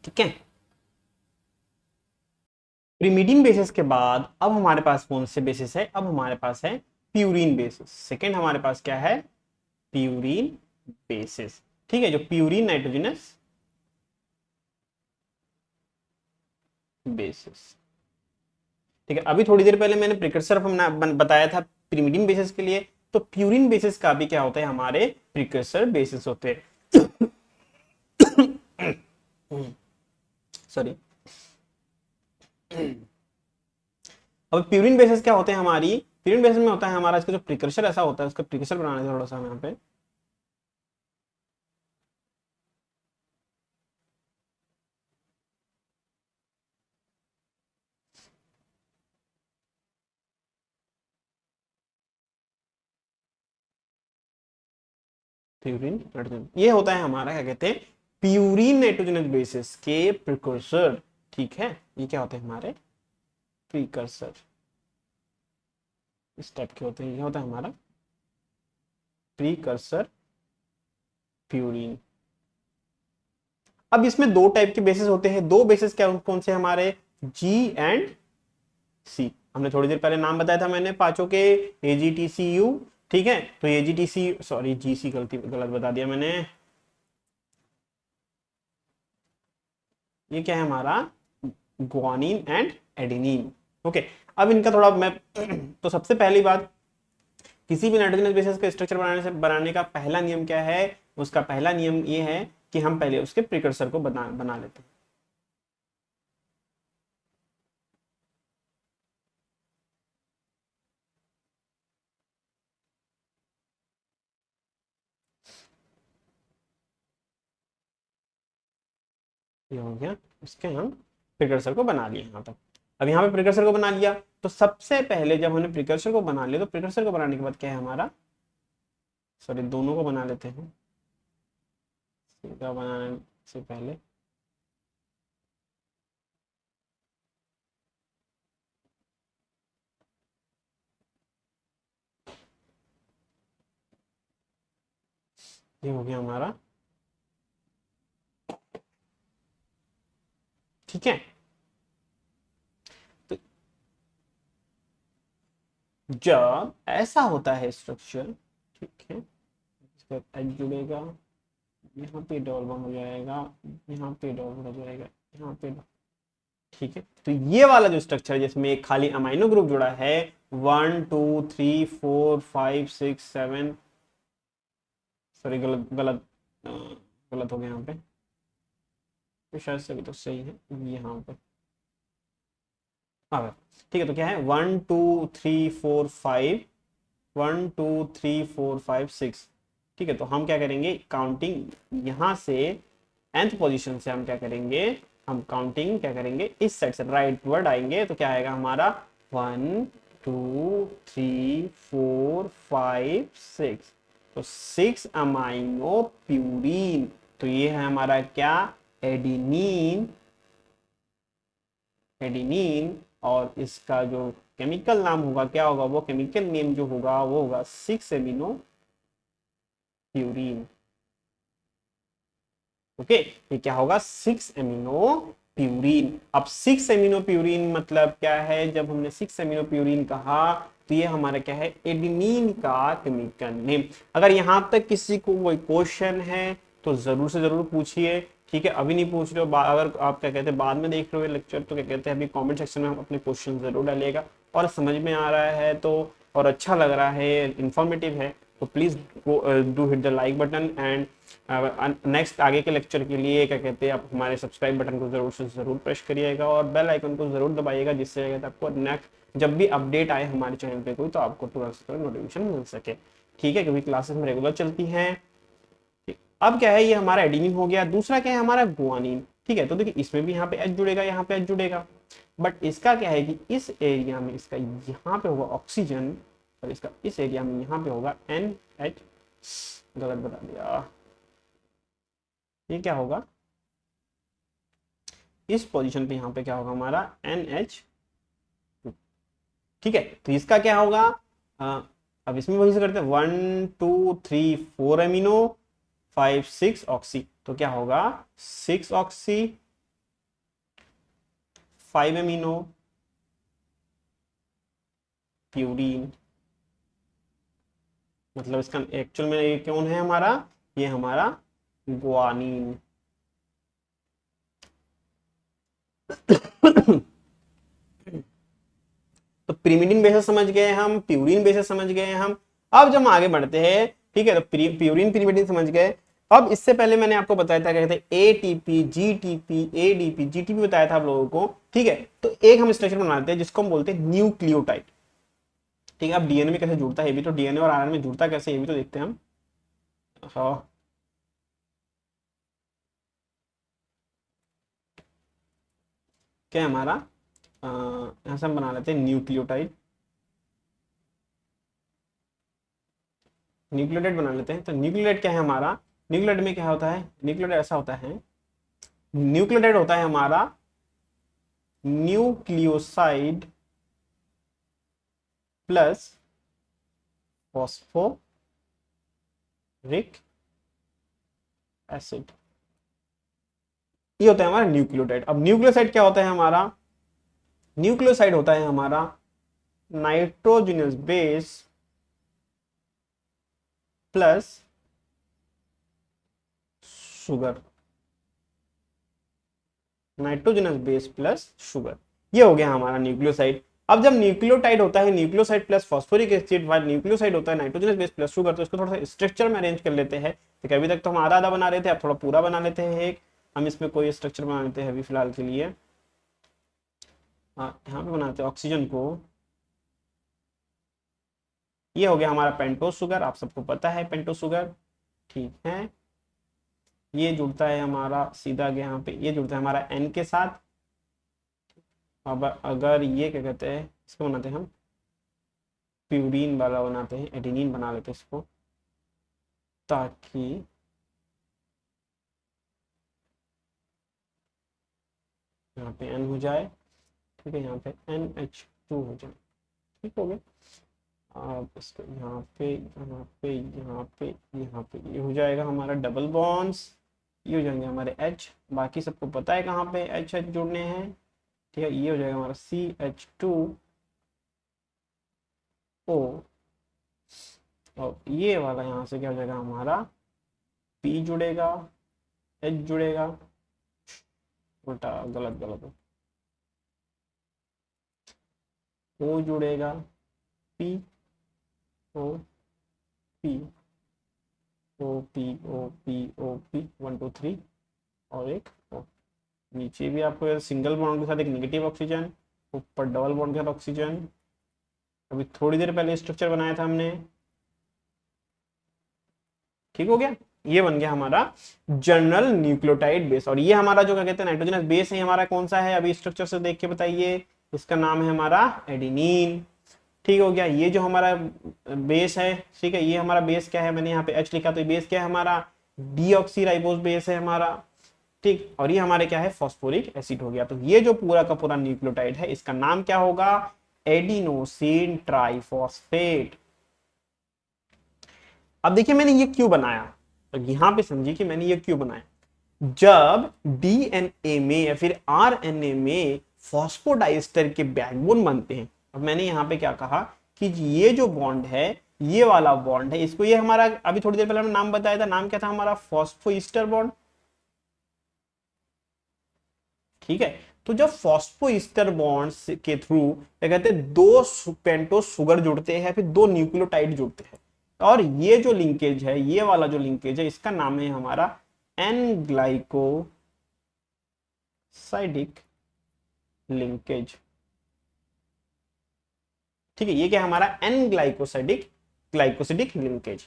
ठीक है, पिरिमिडीन बेसिस के बाद अब हमारे पास कौन से बेसिस है? अब हमारे पास है प्यूरिन बेसिस। सेकेंड हमारे पास क्या है? Purine basis. ठीक है, जो प्यूरिन नाइट्रोजनस बेसिस। ठीक है, अभी थोड़ी देर पहले मैंने प्रिकर्सर बताया था पिरिमिडीन बेसिस के लिए, तो प्यूरिन बेसिस का भी क्या होता है? हमारे प्रिकर्सर बेसिस होते हैं। सॉरी। अब प्यूरिन बेसिस क्या होते हैं? हमारी प्यूरिन बेसिस में होता है हमारा इसका जो प्रिकर्सर ऐसा होता है, उसका प्रिकर्सर बनाने थोड़ा सा यहाँ पे प्यूरिन नाइट्रोजन, ये होता है हमारा क्या कहते हैं? प्यूरिन नाइट्रोजनस बेसिस के प्रिकर्सर। ठीक है, ये क्या होते हैं? हमारे प्रिकर्सर इस टाइप के होते हैं। ये होता है हमारा प्रीकर्सर प्यूरिन। अब इसमें दो टाइप के बेसिस होते हैं। दो बेसिस क्या कौन से? हमारे जी एंड सी। हमने थोड़ी देर पहले नाम बताया था मैंने पांचों के, AgTCU। ठीक है, तो AgTC, सॉरी GC गलत बता दिया मैंने। ये क्या है हमारा? Guanine and adenine. ओके, अब इनका थोड़ा मैं तो सबसे पहली बात, किसी भी नाइट्रोजनस बेसिस का स्ट्रक्चर बनाने का पहला नियम क्या है? उसका पहला नियम ये है कि हम पहले उसके प्रिकर्सर को बना लेते हैं। ये हो गया, इसके हम प्रिकर्सर को बना लिए यहाँ तक। अब यहाँ पे प्रिकर्सर को बना लिया, तो सबसे पहले जब हमने प्रिकर्सर को बना लिया, तो प्रिकर्सर को बनाने के बाद क्या है हमारा? सॉरी, दोनों को बना लेते हैं सीधा बनाने से पहले। ये हो गया हमारा। ठीक है, तो जब ऐसा होता है स्ट्रक्चर, ठीक है, इसका एच जुड़ेगा, यहाँ पे डबल बॉन्ड हो जाएगा, यहाँ पे डबल बॉन्ड हो जाएगा, यहाँ पे। ठीक है, तो ये वाला जो स्ट्रक्चर है जिसमें एक खाली अमाइनो ग्रुप जुड़ा है, 1 2 3 4 5 6 7, सॉरी गलत गलत गलत हो गया यहाँ पे, तो शायद से भी तो सही है यहाँ पे। हाँ, ठीक है, तो क्या है? 1 2 3 4 5, 1 2 3 4 5 6। ठीक है, तो हम क्या करेंगे? काउंटिंग यहाँ से nth पोजीशन से हम क्या करेंगे, हम काउंटिंग क्या करेंगे, इस साइड से राइट वर्ड आएंगे, तो क्या आएगा हमारा 1 2 3 4 5 6, तो 6 अमाइनो प्यूरिन। तो ये है हमारा क्या, एडिनिन, एडिनिन। और इसका जो केमिकल नाम होगा क्या होगा, वो केमिकल नेम जो होगा वो होगा 6 एमिनो प्यूरिन। ओके, ये क्या होगा, 6 एमिनो प्यूरिन। अब 6 एमिनो प्यूरिन मतलब क्या है, जब हमने 6 एमिनो प्यूरिन कहा तो ये हमारा क्या है, एडिनिन का केमिकल नेम। अगर यहां तक किसी को कोई क्वेश्चन है तो जरूर से जरूर पूछिए, ठीक है। अभी नहीं पूछ रहे हो, अगर आप क्या कहते हैं बाद में देख रहे हो लेक्चर, तो क्या कहते हैं अभी कमेंट सेक्शन में अपने क्वेश्चन जरूर डालिएगा। और समझ में आ रहा है तो, और अच्छा लग रहा है, इंफॉर्मेटिव है, तो please do hit the like button. And next आगे के लेक्चर के लिए क्या कहते हैं, आप हमारे सब्सक्राइब बटन को जरूर से जरूर प्रेस करिएगा और बेल आइकन को जरूर दबाइएगा, जिससे आपको नेक्स्ट जब भी अपडेट आए हमारे चैनल पे कोई, तो आपको तुरंत से नोटिफिकेशन मिल सके, ठीक है, क्योंकि क्लासेस में रेगुलर चलती हैं। अब क्या है, ये हमारा एडिनिन हो गया। दूसरा क्या है हमारा गुआनिन, ठीक है। तो देखिए इसमें भी यहाँ पे एच जुड़ेगा, यहाँ पे एच जुड़ेगा, बट इसका क्या है कि इस एरिया में इसका यहाँ पे होगा ऑक्सीजन, और इसका इस एरिया में यहाँ पे होगा NH, गलत बता दिया, ये क्या होगा, इस पोजीशन पे यहाँ पे क्या होगा हमारा NH, ठीक है। तो इसका क्या होगा, अब इसमें वही से करते हैं, 1 2 3 4 एमिनो, 5 6 ऑक्सी, तो क्या होगा 6 ऑक्सी, 5 एमिनो प्यूरीन। मतलब इसका एक्चुअल में ये कौन है हमारा, ये हमारा गुआनिन। तो पिरिमिडिन बेसिस समझ गए हम, प्यूरिन बेसिस समझ गए हम। अब जब हम आगे बढ़ते हैं, ठीक है, तो प्यूरिन पिरिमिडिन समझ गए। अब इससे पहले मैंने आपको बताया था, कहते हैं एटीपी, जीटीपी, एडीपी, जीटीपी बताया था आप लोगों को, ठीक है। तो एक हम स्ट्रक्चर बनाते हैं जिसको हम बोलते हैं न्यूक्लियोटाइड, ठीक है। अब डीएनए में कैसे जुड़ता है ये भी, तो डीएनए और आरएनए में जुड़ता कैसे ये भी तो देखते हैं हम। हाँ, क्या है हमारा, यहाँ से हम बना लेते हैं न्यूक्लियोटाइड, न्यूक्लियोटाइड बना लेते हैं। तो न्यूक्लियोटाइड क्या है हमारा, न्यूक्लियोटाइड में क्या होता है, न्यूक्लियोटाइड ऐसा होता है, न्यूक्लियोटाइड होता है हमारा न्यूक्लियोसाइड प्लस फॉस्फोरिक एसिड, ये होता है हमारा न्यूक्लियोटाइड। अब न्यूक्लियोसाइड क्या होता है हमारा, न्यूक्लियोसाइड होता है हमारा nitrogenous base plus sugar, nitrogenous base plus sugar, ये हो गया हमारा न्यूक्लियोसाइड। अब जब न्यूक्लियोटाइड होता है nucleoside plus phosphoric acid, while nucleoside होता है नाइट्रोजनस बेस प्लस शुगर, तो इसको थोड़ा सा स्ट्रक्चर में अरेंज कर लेते हैं। तो अभी तक तो हम आधा आधा बना रहे थे, अब थोड़ा पूरा बना लेते हैं एक, हम इसमें कोई स्ट्रक्चर बना लेते हैं अभी फिलहाल के लिए। यहाँ पे बनाते हैं ऑक्सीजन को, ये हो गया हमारा पेंटोस शुगर, आप सबको पता है पेंटोस शुगर, ठीक है। ये जुड़ता है हमारा सीधा यहाँ पे, ये जुड़ता है हमारा N के साथ। अब अगर ये क्या कहते हैं, इसको बनाते हैं हम प्यूरीन वाला बनाते हैं, एडिनिन बना लेते हैं इसको, ताकि यहाँ पे N हो जाए, ठीक है, यहाँ पे NH2 हो जाए, ठीक हो गया। अब इसको यहाँ पे यहाँ पे यहाँ पे यहाँ पे ये हो जाएगा हमारा डबल बॉन्ड्स, ये हो जाएंगे हमारे H, बाकी सबको पता है कहाँ पे H H जुड़ने हैं, ठीक है। ये हो जाएगा हमारा CH2O, और ये वाला यहाँ से क्या हो जाएगा हमारा P जुड़ेगा, H जुड़ेगा, उल्टा गलत गलत, O जुड़ेगा, P O P O P O P O P 1 2 3 और एक O। नीचे भी आपको सिंगल बॉन्ड के साथ एक नेगेटिव ऑक्सीजन, ऊपर डबल बॉन्ड के साथ ऑक्सीजन। अभी थोड़ी देर पहले स्ट्रक्चर बनाया था हमने, ठीक हो गया। ये बन गया हमारा जनरल न्यूक्लियोटाइड बेस। और ये हमारा जो क्या कहते हैं नाइट्रोजनस बेस है हमारा कौन सा है, अभी स्ट्रक्चर से देख के बताइए। इसका नाम है हमारा एडिनिन। ठीक हो गया, ये जो हमारा बेस है, ठीक है, ये हमारा बेस क्या है, मैंने यहाँ पे एच लिखा तो ये बेस क्या है हमारा, डीऑक्सीराइबोस बेस है हमारा। ठीक, और ये हमारे क्या है, फॉस्फोरिक एसिड हो गया। तो ये जो पूरा का पूरा न्यूक्लियोटाइड है इसका नाम क्या होगा, एडिनोसिन ट्राइफॉस्फेट। अब देखिए मैंने ये क्यों बनाया, तो यहां पे समझिए कि मैंने ये क्यों बनाया। जब डीएनए में या फिर आरएनए में फॉस्फोडाइस्टर के बैकबोन बनते हैं, अब मैंने यहां पे क्या कहा कि ये जो बॉन्ड है, ये वाला बॉन्ड है, इसको ये हमारा अभी थोड़ी देर पहले हमने नाम बताया था, नाम क्या था हमारा, फॉस्फोईस्टर बॉन्ड। ठीक है, तो जब फॉस्फोईस्टर बॉन्ड्स के थ्रू क्या कहते हैं दो पेंटोस शुगर जुड़ते हैं, फिर दो न्यूक्लियोटाइड जुड़ते हैं, और ये जो लिंकेज है, ये वाला जो लिंकेज है, इसका नाम है हमारा एन ग्लाइकोसाइडिक लिंकेज। ठीक है, ये क्या है हमारा एन ग्लाइकोसिडिक लिंकेज।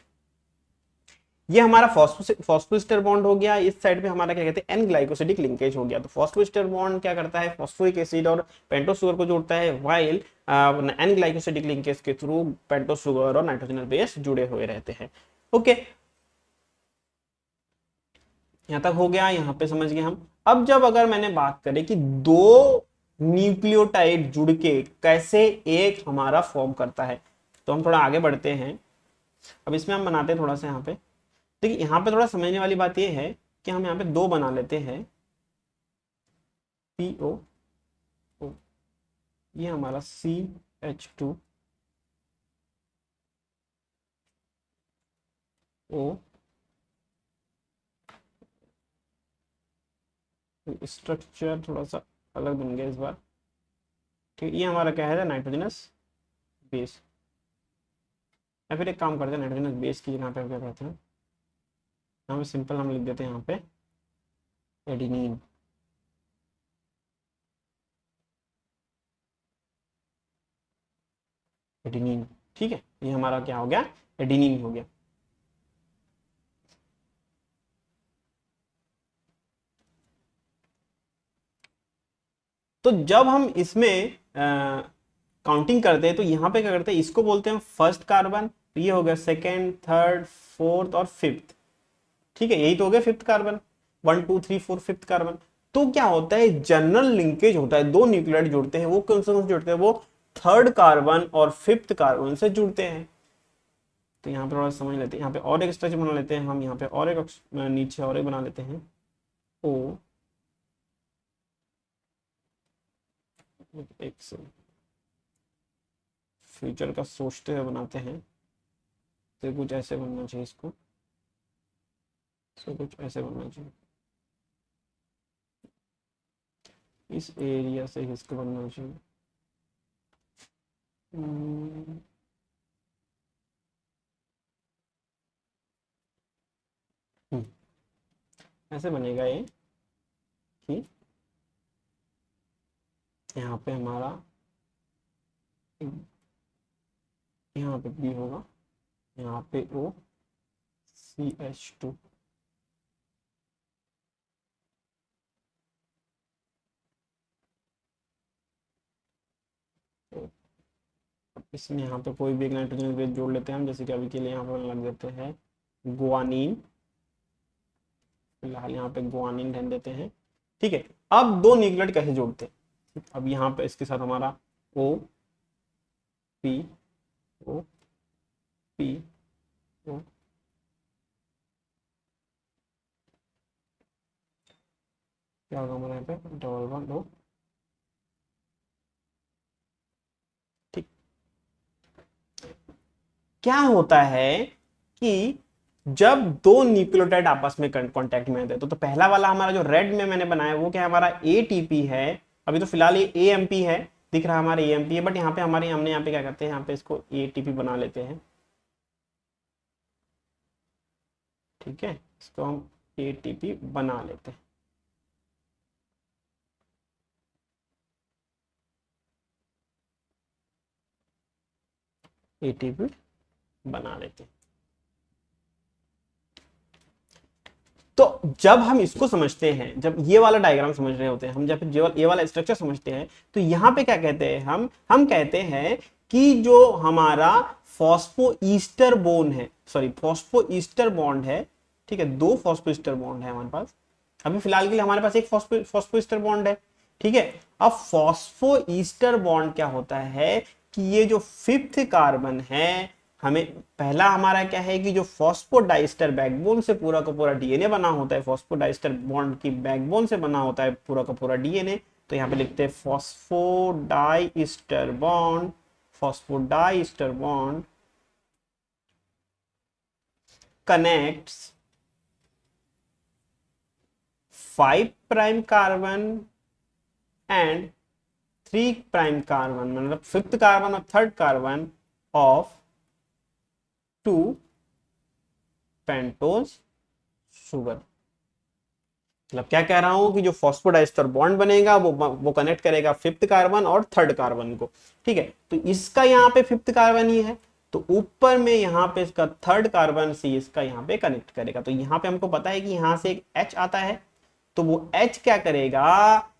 ये हमारा फॉस्फोस्टर बॉन्ड हो गया, इस साइड पे हमारा क्या कहते हैं एन ग्लाइकोसिडिक लिंकेज हो गया। तो फॉस्फोस्टर बॉन्ड क्या करता है, फॉस्फोरिक एसिड और पेंटोस शुगर को जोड़ता है, वाइल एन ग्लाइकोसिडिक लिंकेज के थ्रू पेंटोस शुगर और नाइट्रोजनस बेस जुड़े हुए रहते हैं। ओके, यहां तक हो गया, यहां पे समझ गए हम। अब जब अगर मैंने बात करें कि दो न्यूक्लियोटाइड जुड़ के कैसे एक हमारा फॉर्म करता है, तो हम थोड़ा आगे बढ़ते हैं। अब इसमें हम बनाते हैं थोड़ा सा यहाँ पे, देखिए यहाँ पे थोड़ा समझने वाली बात ये है कि हम यहाँ पे दो बना लेते हैं, PO, ये हमारा CH2O, स्ट्रक्चर थोड़ा सा अलग बन गया इस बार। ठीक, ये हमारा क्या है, नाइट्रोजनस बेस। या फिर एक काम करते हैं, नाइट्रोजनस बेस की जगह पे हम क्या करते हैं, यहाँ पे सिंपल हम लिख देते हैं यहाँ पे एडिनिन। एडिनिन, ठीक है, ये हमारा क्या हो गया, एडिनिन हो गया। तो जब हम इसमें काउंटिंग करते हैं तो यहाँ पे क्या करते हैं, इसको बोलते हैं फर्स्ट कार्बन, तो ये हो गया सेकेंड, थर्ड, फोर्थ और फिफ्थ। ठीक है, यही तो हो गया फिफ्थ कार्बन, 1 2 3 4 फिफ्थ कार्बन। तो क्या होता है, जनरल लिंकेज होता है, दो न्यूक्लियोटाइड जुड़ते हैं, वो कौन से जुड़ते हैं, वो थर्ड कार्बन और फिफ्थ कार्बन से जुड़ते हैं। तो यहाँ पे थोड़ा समझ लेते हैं, यहाँ पे और एक स्ट्रक्चर बना लेते हैं हम, यहाँ पे और एक नीचे और एक बना लेते हैं, ओ एक से फ्यूचर का सोचते हुए बनाते हैं, तो कुछ ऐसे बनना चाहिए इसको, तो कुछ ऐसे बनना चाहिए, इस एरिया से इसको बनना चाहिए। हम्म, ऐसे बनेगा ये कि यहाँ पे हमारा, यहाँ पे बी होगा, यहाँ पे ओ, CH2, इसमें यहाँ पे कोई भी एक नाइट्रोजन बेस जोड़ लेते हैं हम, जैसे कि अभी के लिए यहाँ पर लग देते हैं गुआनिन, फिलहाल यहाँ पे गुआनिन ध्यान देते हैं। ठीक है, अब दो न्यूक्लियोटाइड कैसे जोड़ते हैं, अब यहाँ पे इसके साथ हमारा O P O P O, क्या होगा हमारा यहाँ पे डबल बॉन्ड O। ठीक, क्या होता है कि जब दो न्यूक्लियोटाइड आपस में कांटेक्ट में आते हैं, तो पहला वाला हमारा जो रेड में मैंने बनाया वो क्या है, हमारा ATP है। अभी तो फिलहाल ये AMP है, दिख रहा है हमारा AMP है, बट यहाँ पे हमारे हमने यहाँ पे क्या करते हैं, यहाँ पे इसको ATP बना लेते हैं। ठीक है, इसको हम ATP बना लेते हैं। ATP बना लेते हैं। जब हम इसको समझते हैं, जब ये वाला डायग्राम समझ रहे होते हैं हम, जब ये वाला स्ट्रक्चर समझते हैं, तो यहाँ पे क्या कहते हैं हम कहते हैं कि जो हमारा फॉस्फो ईस्टर बोन है, सॉरी फॉस्फो ईस्टर बॉन्ड है, ठीक है, दो फॉस्फो ईस्टर बॉन्ड है हमारे पास, अभी फिलहाल के लिए हमारे पास एक फॉस्फो ईस्टर बॉन्ड है, ठीक है। अब फॉस्फो ईस्टर बॉन्ड क्या होता है कि ये जो फिफ्थ कार्बन है, हमें पहला हमारा क्या है कि जो फॉस्फोडाइस्टर बैकबोन से पूरा का पूरा डीएनए बना होता है, फॉस्फोडाइस्टर बॉन्ड की बैकबोन से बना होता है पूरा का पूरा डीएनए, तो यहाँ पे लिखते हैं phosphodiester bond, phosphodiester bond connects 5 prime carbon and 3 prime carbon, मतलब फिफ्थ कार्बन और third carbon of 2 pentose sugar. मतलब क्या कह रहा हूं कि जो फॉस्फोडाइस्टर बॉन्ड बनेगा वो कनेक्ट करेगा फिफ्थ कार्बन और थर्ड कार्बन को, ठीक है। तो इसका यहाँ पे फिफ्थ कार्बन ही है, तो ऊपर में यहाँ पे इसका थर्ड कार्बन से इसका यहाँ पे कनेक्ट करेगा। तो यहाँ पे हमको पता है कि यहाँ से एक H आता है, तो वो H क्या करेगा,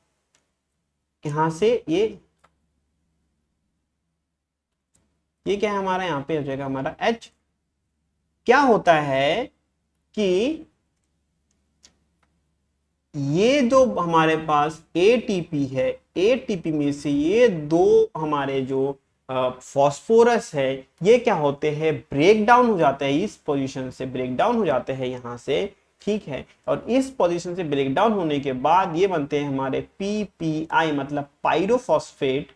यहां से ये क्या है हमारा, यहाँ पे हो जाएगा हमारा H। क्या होता है कि ये जो हमारे पास एटीपी है, एटीपी में से ये दो हमारे जो फॉस्फोरस है, ये क्या होते हैं, ब्रेक डाउन हो जाते हैं, इस पोजीशन से ब्रेक डाउन हो जाते हैं यहां से, ठीक है। और इस पोजीशन से ब्रेक डाउन होने के बाद ये बनते हैं हमारे पीपीआई, मतलब पायरोफॉस्फेट,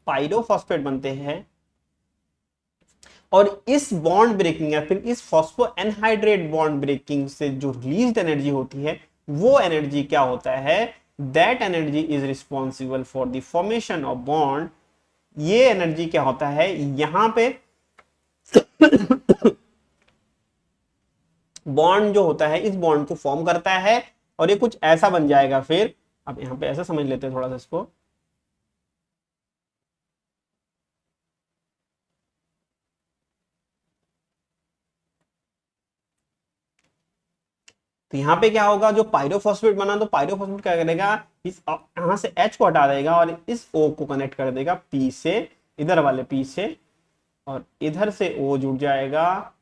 पायरोफॉस्फेट बनते हैं। और इस बॉन्ड ब्रेकिंग या फिर इस फॉस्फो एनहाइड्रेट बॉन्ड ब्रेकिंग से जो रिलीज्ड एनर्जी होती है, वो एनर्जी क्या होता है, that energy is responsible for the formation of bond. ये एनर्जी क्या होता है, यहां पे बॉन्ड जो होता है इस बॉन्ड को फॉर्म करता है और ये कुछ ऐसा बन जाएगा फिर। अब यहां पे ऐसा समझ लेते हैं थोड़ा सा इसको, तो यहाँ पे क्या होगा, जो पायरोफॉस्फेट बना, तो पायरोफॉस्फेट क्या करेगा, इस यहां से H को हटा देगा और इस O को कनेक्ट कर देगा P से, इधर वाले P से, और इधर से O जुड़ जाएगा,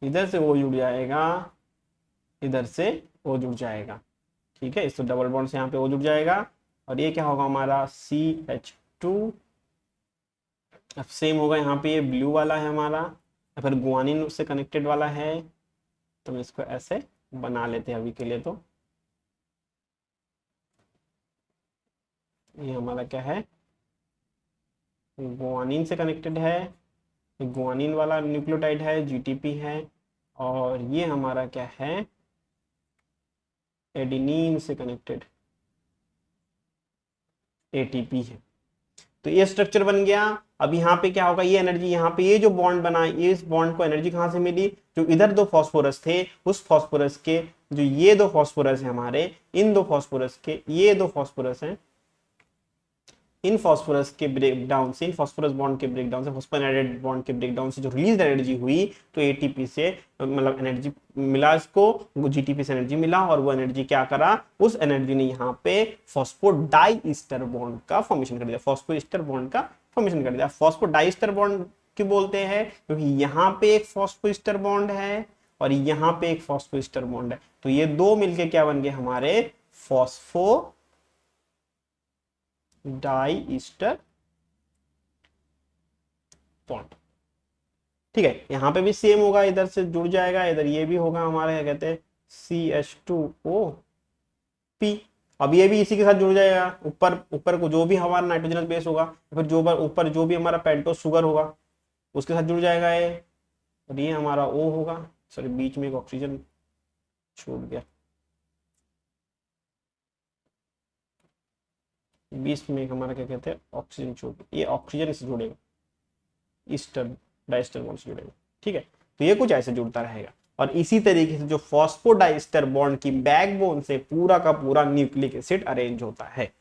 इधर से O जुड़ जाएगा, इधर से O जुड़ जाएगा, ठीक है। इस तो डबल बॉन्ड से यहाँ पे O जुड़ जाएगा और ये क्या होगा हमारा CH2। अब सेम होगा यहाँ पे, ये ब्लू वाला है हमारा, या फिर गुआनिन से कनेक्टेड वाला है, तो हम इसको ऐसे बना लेते हैं अभी के लिए। तो ये हमारा क्या है, गुआनिन से कनेक्टेड है, गुआनिन वाला न्यूक्लियोटाइड है, जीटीपी है, और ये हमारा क्या है, एडिनिन से कनेक्टेड एटीपी है। तो ये स्ट्रक्चर बन गया। अब यहाँ पे क्या होगा, ये एनर्जी यहाँ पे ये जो बॉन्ड बना, ये इस बॉन्ड को एनर्जी कहाँ से मिली, जो इधर दो फॉस्फोरस थे उस फॉस्फोरस के, जो ये दो फॉस्फोरस है हमारे, इन दो फॉस्फोरस के, ये दो फॉस्फोरस हैं, इन फॉस्फोरस के ब्रेक डाउन से, इन फॉस्फोरस बॉन्ड के ब्रेक डाउन से, फॉस्फोनाइडेट बॉन्ड के ब्रेक डाउन से जो रिलीज एनर्जी हुई, तो एटीपी से मतलब एनर्जी मिला इसको, जीटीपी से एनर्जी मिला, और वो एनर्जी क्या करा, उस एनर्जी ने यहाँ पे फॉस्फोडाइस्टर बॉन्ड का फॉर्मेशन कर दिया, फॉस्फोईस्टर बॉन्ड का फॉर्मेशन कर दिया। फॉस्फोडाइस्टर बॉन्ड क्यों बोलते हैं, क्योंकि यहाँ पे एक फॉस्फोईस्टर बॉन्ड है और यहाँ पे एक फॉस्फोईस्टर बॉन्ड है, तो ये दो मिलके क्या बन गए हमारे, फॉस्फो डाइस्टर बॉन्ड, ठीक है। यहां पे भी सेम होगा, इधर से जुड़ जाएगा, इधर ये भी होगा हमारा, क्या कहते हैं, CH2OP। अब ये भी इसी के साथ जुड़ जाएगा, ऊपर ऊपर को जो भी हमारा नाइट्रोजनस बेस होगा, फिर जो ऊपर जो भी हमारा पेंटोस शुगर होगा उसके साथ जुड़ जाएगा ये, और ये हमारा O होगा। सॉरी, बीच में एक ऑक्सीजन छूट गया, बीच में एक हमारा क्या कहते हैं, ऑक्सीजन छूट, ये ऑक्सीजन इससे जुड़ेगा, ईस्टर डाइस्टर बॉन्ड से जुड़ेगा, ठीक है। तो ये कुछ ऐसे जुड़ता रहेगा, और इसी तरीके से जो फॉस्फोडाइस्टर बॉन्ड की बैकबोन से पूरा का पूरा न्यूक्लिक एसिड अरेंज होता है।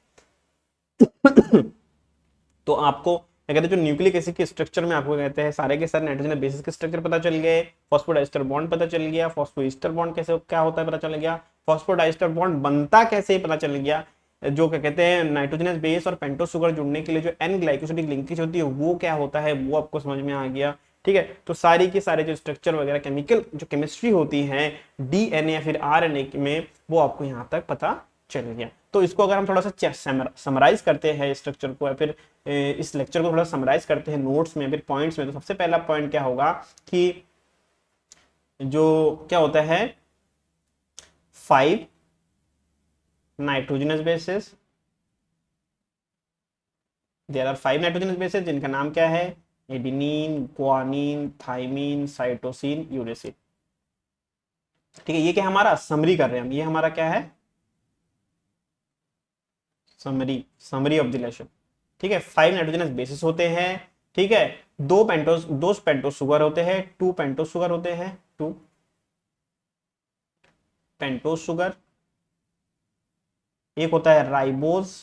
तो आपको क्या कहते हैं, जो न्यूक्लिक एसिड के स्ट्रक्चर में आपको कहते हैं सारे के सारे नाइट्रोजन बेसिस के स्ट्रक्चर पता चल गए, फॉस्फोडाइस्टर बॉन्ड पता चल गया, फॉस्फोईस्टर बॉन्ड कैसे क्या होता है पता चल गया, फॉस्फोडाइस्टर बॉन्ड बनता कैसे पता चल गया, जो क्या कहते हैं नाइट्रोजनस बेस और पेंटोस शुगर जुड़ने के लिए जो एन ग्लाइकोसिडिक लिंकेज होती है वो क्या होता है वो आपको समझ में आ गया। ठीक है, तो सारी के सारे जो स्ट्रक्चर वगैरह केमिकल जो केमिस्ट्री होती है डीएनए या फिर आरएनए में वो आपको यहाँ तक पता चल गया। तो इसको अगर हम थोड़ा सा समराइज करते हैं स्ट्रक्चर को या फिर इस लेक्चर को थोड़ा समराइज करते हैं नोट्स में फिर पॉइंट्स में, तो सबसे पहला पॉइंट क्या होगा कि जो क्या होता है 5 nitrogenous bases, there are 5 nitrogenous bases जिनका नाम क्या है adenine, guanine, thymine, cytosine, uracil. ठीक है, ये क्या हमारा समरी कर रहे हैं हम, ये हमारा क्या है समरी ऑफ द लेक्चर। ठीक है, 5 नाइट्रोजनस बेसिस होते हैं। ठीक है, दो पेंटोस शुगर होते हैं, 2 पेंटोस शुगर होते हैं, 2 पेंटोस शुगर, एक होता है राइबोज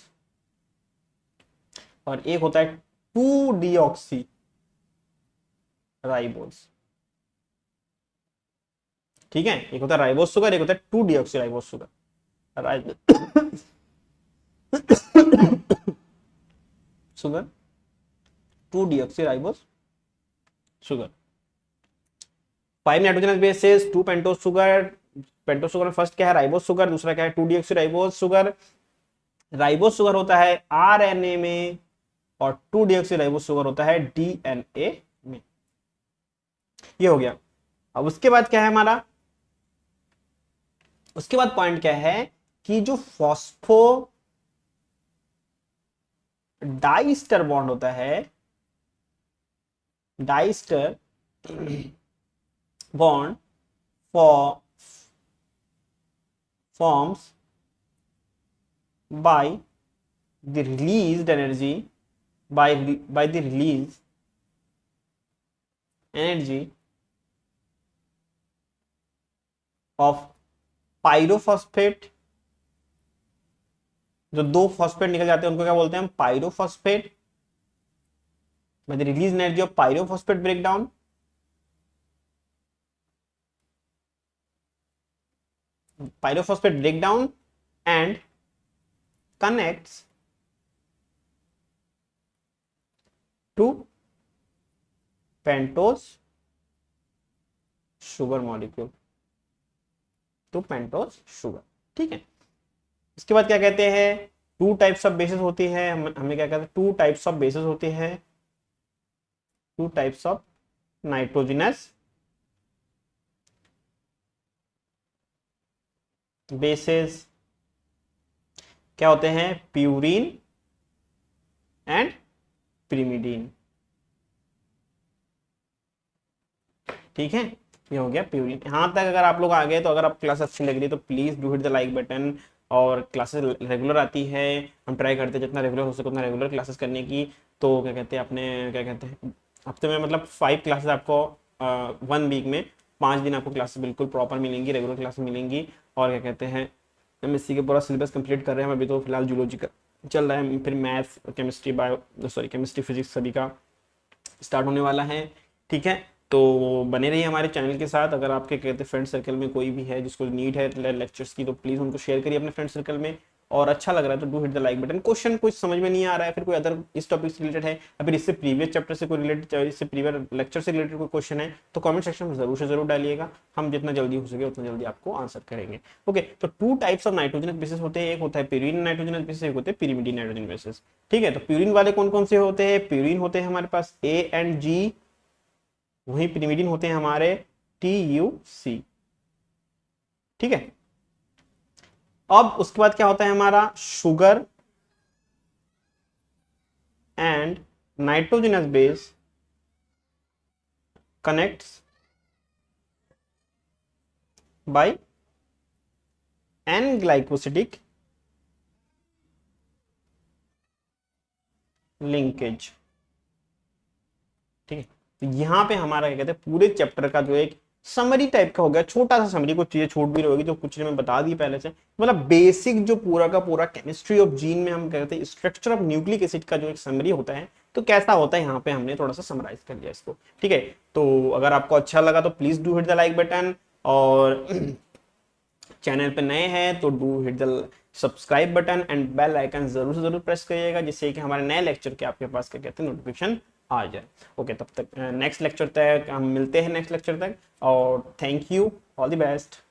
और एक होता है 2 डीऑक्सी राइबोज। ठीक है, एक होता है राइबोज शुगर, एक होता है 2 deoxy ribose sugar sugar 2 deoxy ribose sugar. 5 nitrogenous bases, 2 pentose sugar, pentose sugar first क्या है राइबोज शुगर, दूसरा क्या है 2 deoxy ribose sugar. Ribose sugar होता है आरएनए में और 2 डीऑक्सी राइबोज शुगर होता है डीएनए में। ये हो गया। अब उसके बाद क्या है हमारा, उसके बाद पॉइंट क्या है कि जो फॉस्फो डाइस्टर बॉन्ड होता है, diester bond forms by the released energy by the release energy of pyrophosphate. जो 2 फॉस्फेट निकल जाते हैं उनको क्या बोलते हैं हम pyrophosphate, by the release energy of pyrophosphate breakdown and connects to pentose sugar molecule, to pentose sugar। ठीक है, इसके बाद क्या कहते हैं 2 टाइप्स ऑफ बेसिस होती है, हमें क्या कहते हैं 2 टाइप्स ऑफ बेसिस होते हैं, 2 टाइप्स ऑफ नाइट्रोजनस बेसिस क्या होते हैं प्यूरिन एंड पिरिमिडीन। ठीक है, ये हो गया प्यूरिन। यहां तक अगर आप लोग आ गए तो अगर आप क्लास अच्छी लग रही है तो please do hit the like button. और क्लासेस रेगुलर आती है, हम ट्राई करते हैं जितना रेगुलर हो सके उतना रेगुलर क्लासेस करने की। तो क्या कहते हैं अपने क्या कहते हैं हफ्ते में मतलब 5 क्लासेस आपको 1 वीक में 5 दिन आपको क्लासेस बिल्कुल प्रॉपर मिलेंगी, रेगुलर क्लासेस मिलेंगी। और क्या कहते हैं एमएससी के पूरा सिलेबस कंप्लीट कर रहे हैं हम अभी, तो फिलहाल जूलॉजी का चल रहा है, फिर मैथ्स केमिस्ट्री केमिस्ट्री फिजिक्स सभी का स्टार्ट होने वाला है। ठीक है, तो बने रहिए हमारे चैनल के साथ। अगर आपके कहते फ्रेंड सर्कल में कोई भी है जिसको नीड है लेक्चर्स की तो प्लीज़ उनको शेयर करिए अपने फ्रेंड सर्कल में। और अच्छा लग रहा है तो do hit the like button. Question कुछ समझ में नहीं आ रहा है, फिर कोई अदर इस टॉपिक से रिलेटेड है या फिर इससे प्रीवियस चैप्टर से कोई रिलेटेड, इससे प्रीवियस लेक्चर से रिलेटेड कोई क्वेश्चन है तो कमेंट सेक्शन में जरूर से जरूर डालिएगा, हम जितना जल्दी हो सके उतना जल्दी आपको आंसर करेंगे। ओके, तो 2 टाइप्स ऑफ नाइट्रोजनस बेसिस होते हैं, एक होता है प्यूरिन नाइट्रोजनस बेसिस, एक होते हैं पिरिमिडीन नाइट्रोजन बेसिस। ठीक है, तो प्यूरिन वाले कौन कौन से होते हैं, प्यूरिन होते हैं हमारे पास A एंड G, वही पिरिमिडीन होते हैं हमारे TUC। ठीक है, अब उसके बाद क्या होता है हमारा sugar and nitrogenous base connects by an glycosidic linkage. ठीक है, तो यहां पे हमारा क्या कहते हैं पूरे चैप्टर का जो एक समरी टाइप का हो गया, छोटा सा समरी, कुछ चीजें छूट भी रहेगी तो कुछ चीजें मैं बता दी पहले से, मतलब बेसिक जो पूरा का पूरा केमिस्ट्री ऑफ जीन में हम कहते हैं स्ट्रक्चर ऑफ न्यूक्लिक एसिड का जो एक समरी होता है तो कैसा होता है यहाँ पे हमने थोड़ा सा समराइज कर लिया इसको, ठीक है। तो अगर आपको अच्छा लगा तो please do hit the like button, और चैनल पे नए हैं तो do hit the subscribe button and bell icon जरूर से जरूर प्रेस करिएगा, जिससे कि हमारे नए लेक्चर के आपके पास क्या कहते हैं नोटिफिकेशन आ जाए। ओके, तब तक नेक्स्ट लेक्चर तक हम मिलते हैं नेक्स्ट लेक्चर तक, और thank you, all the best.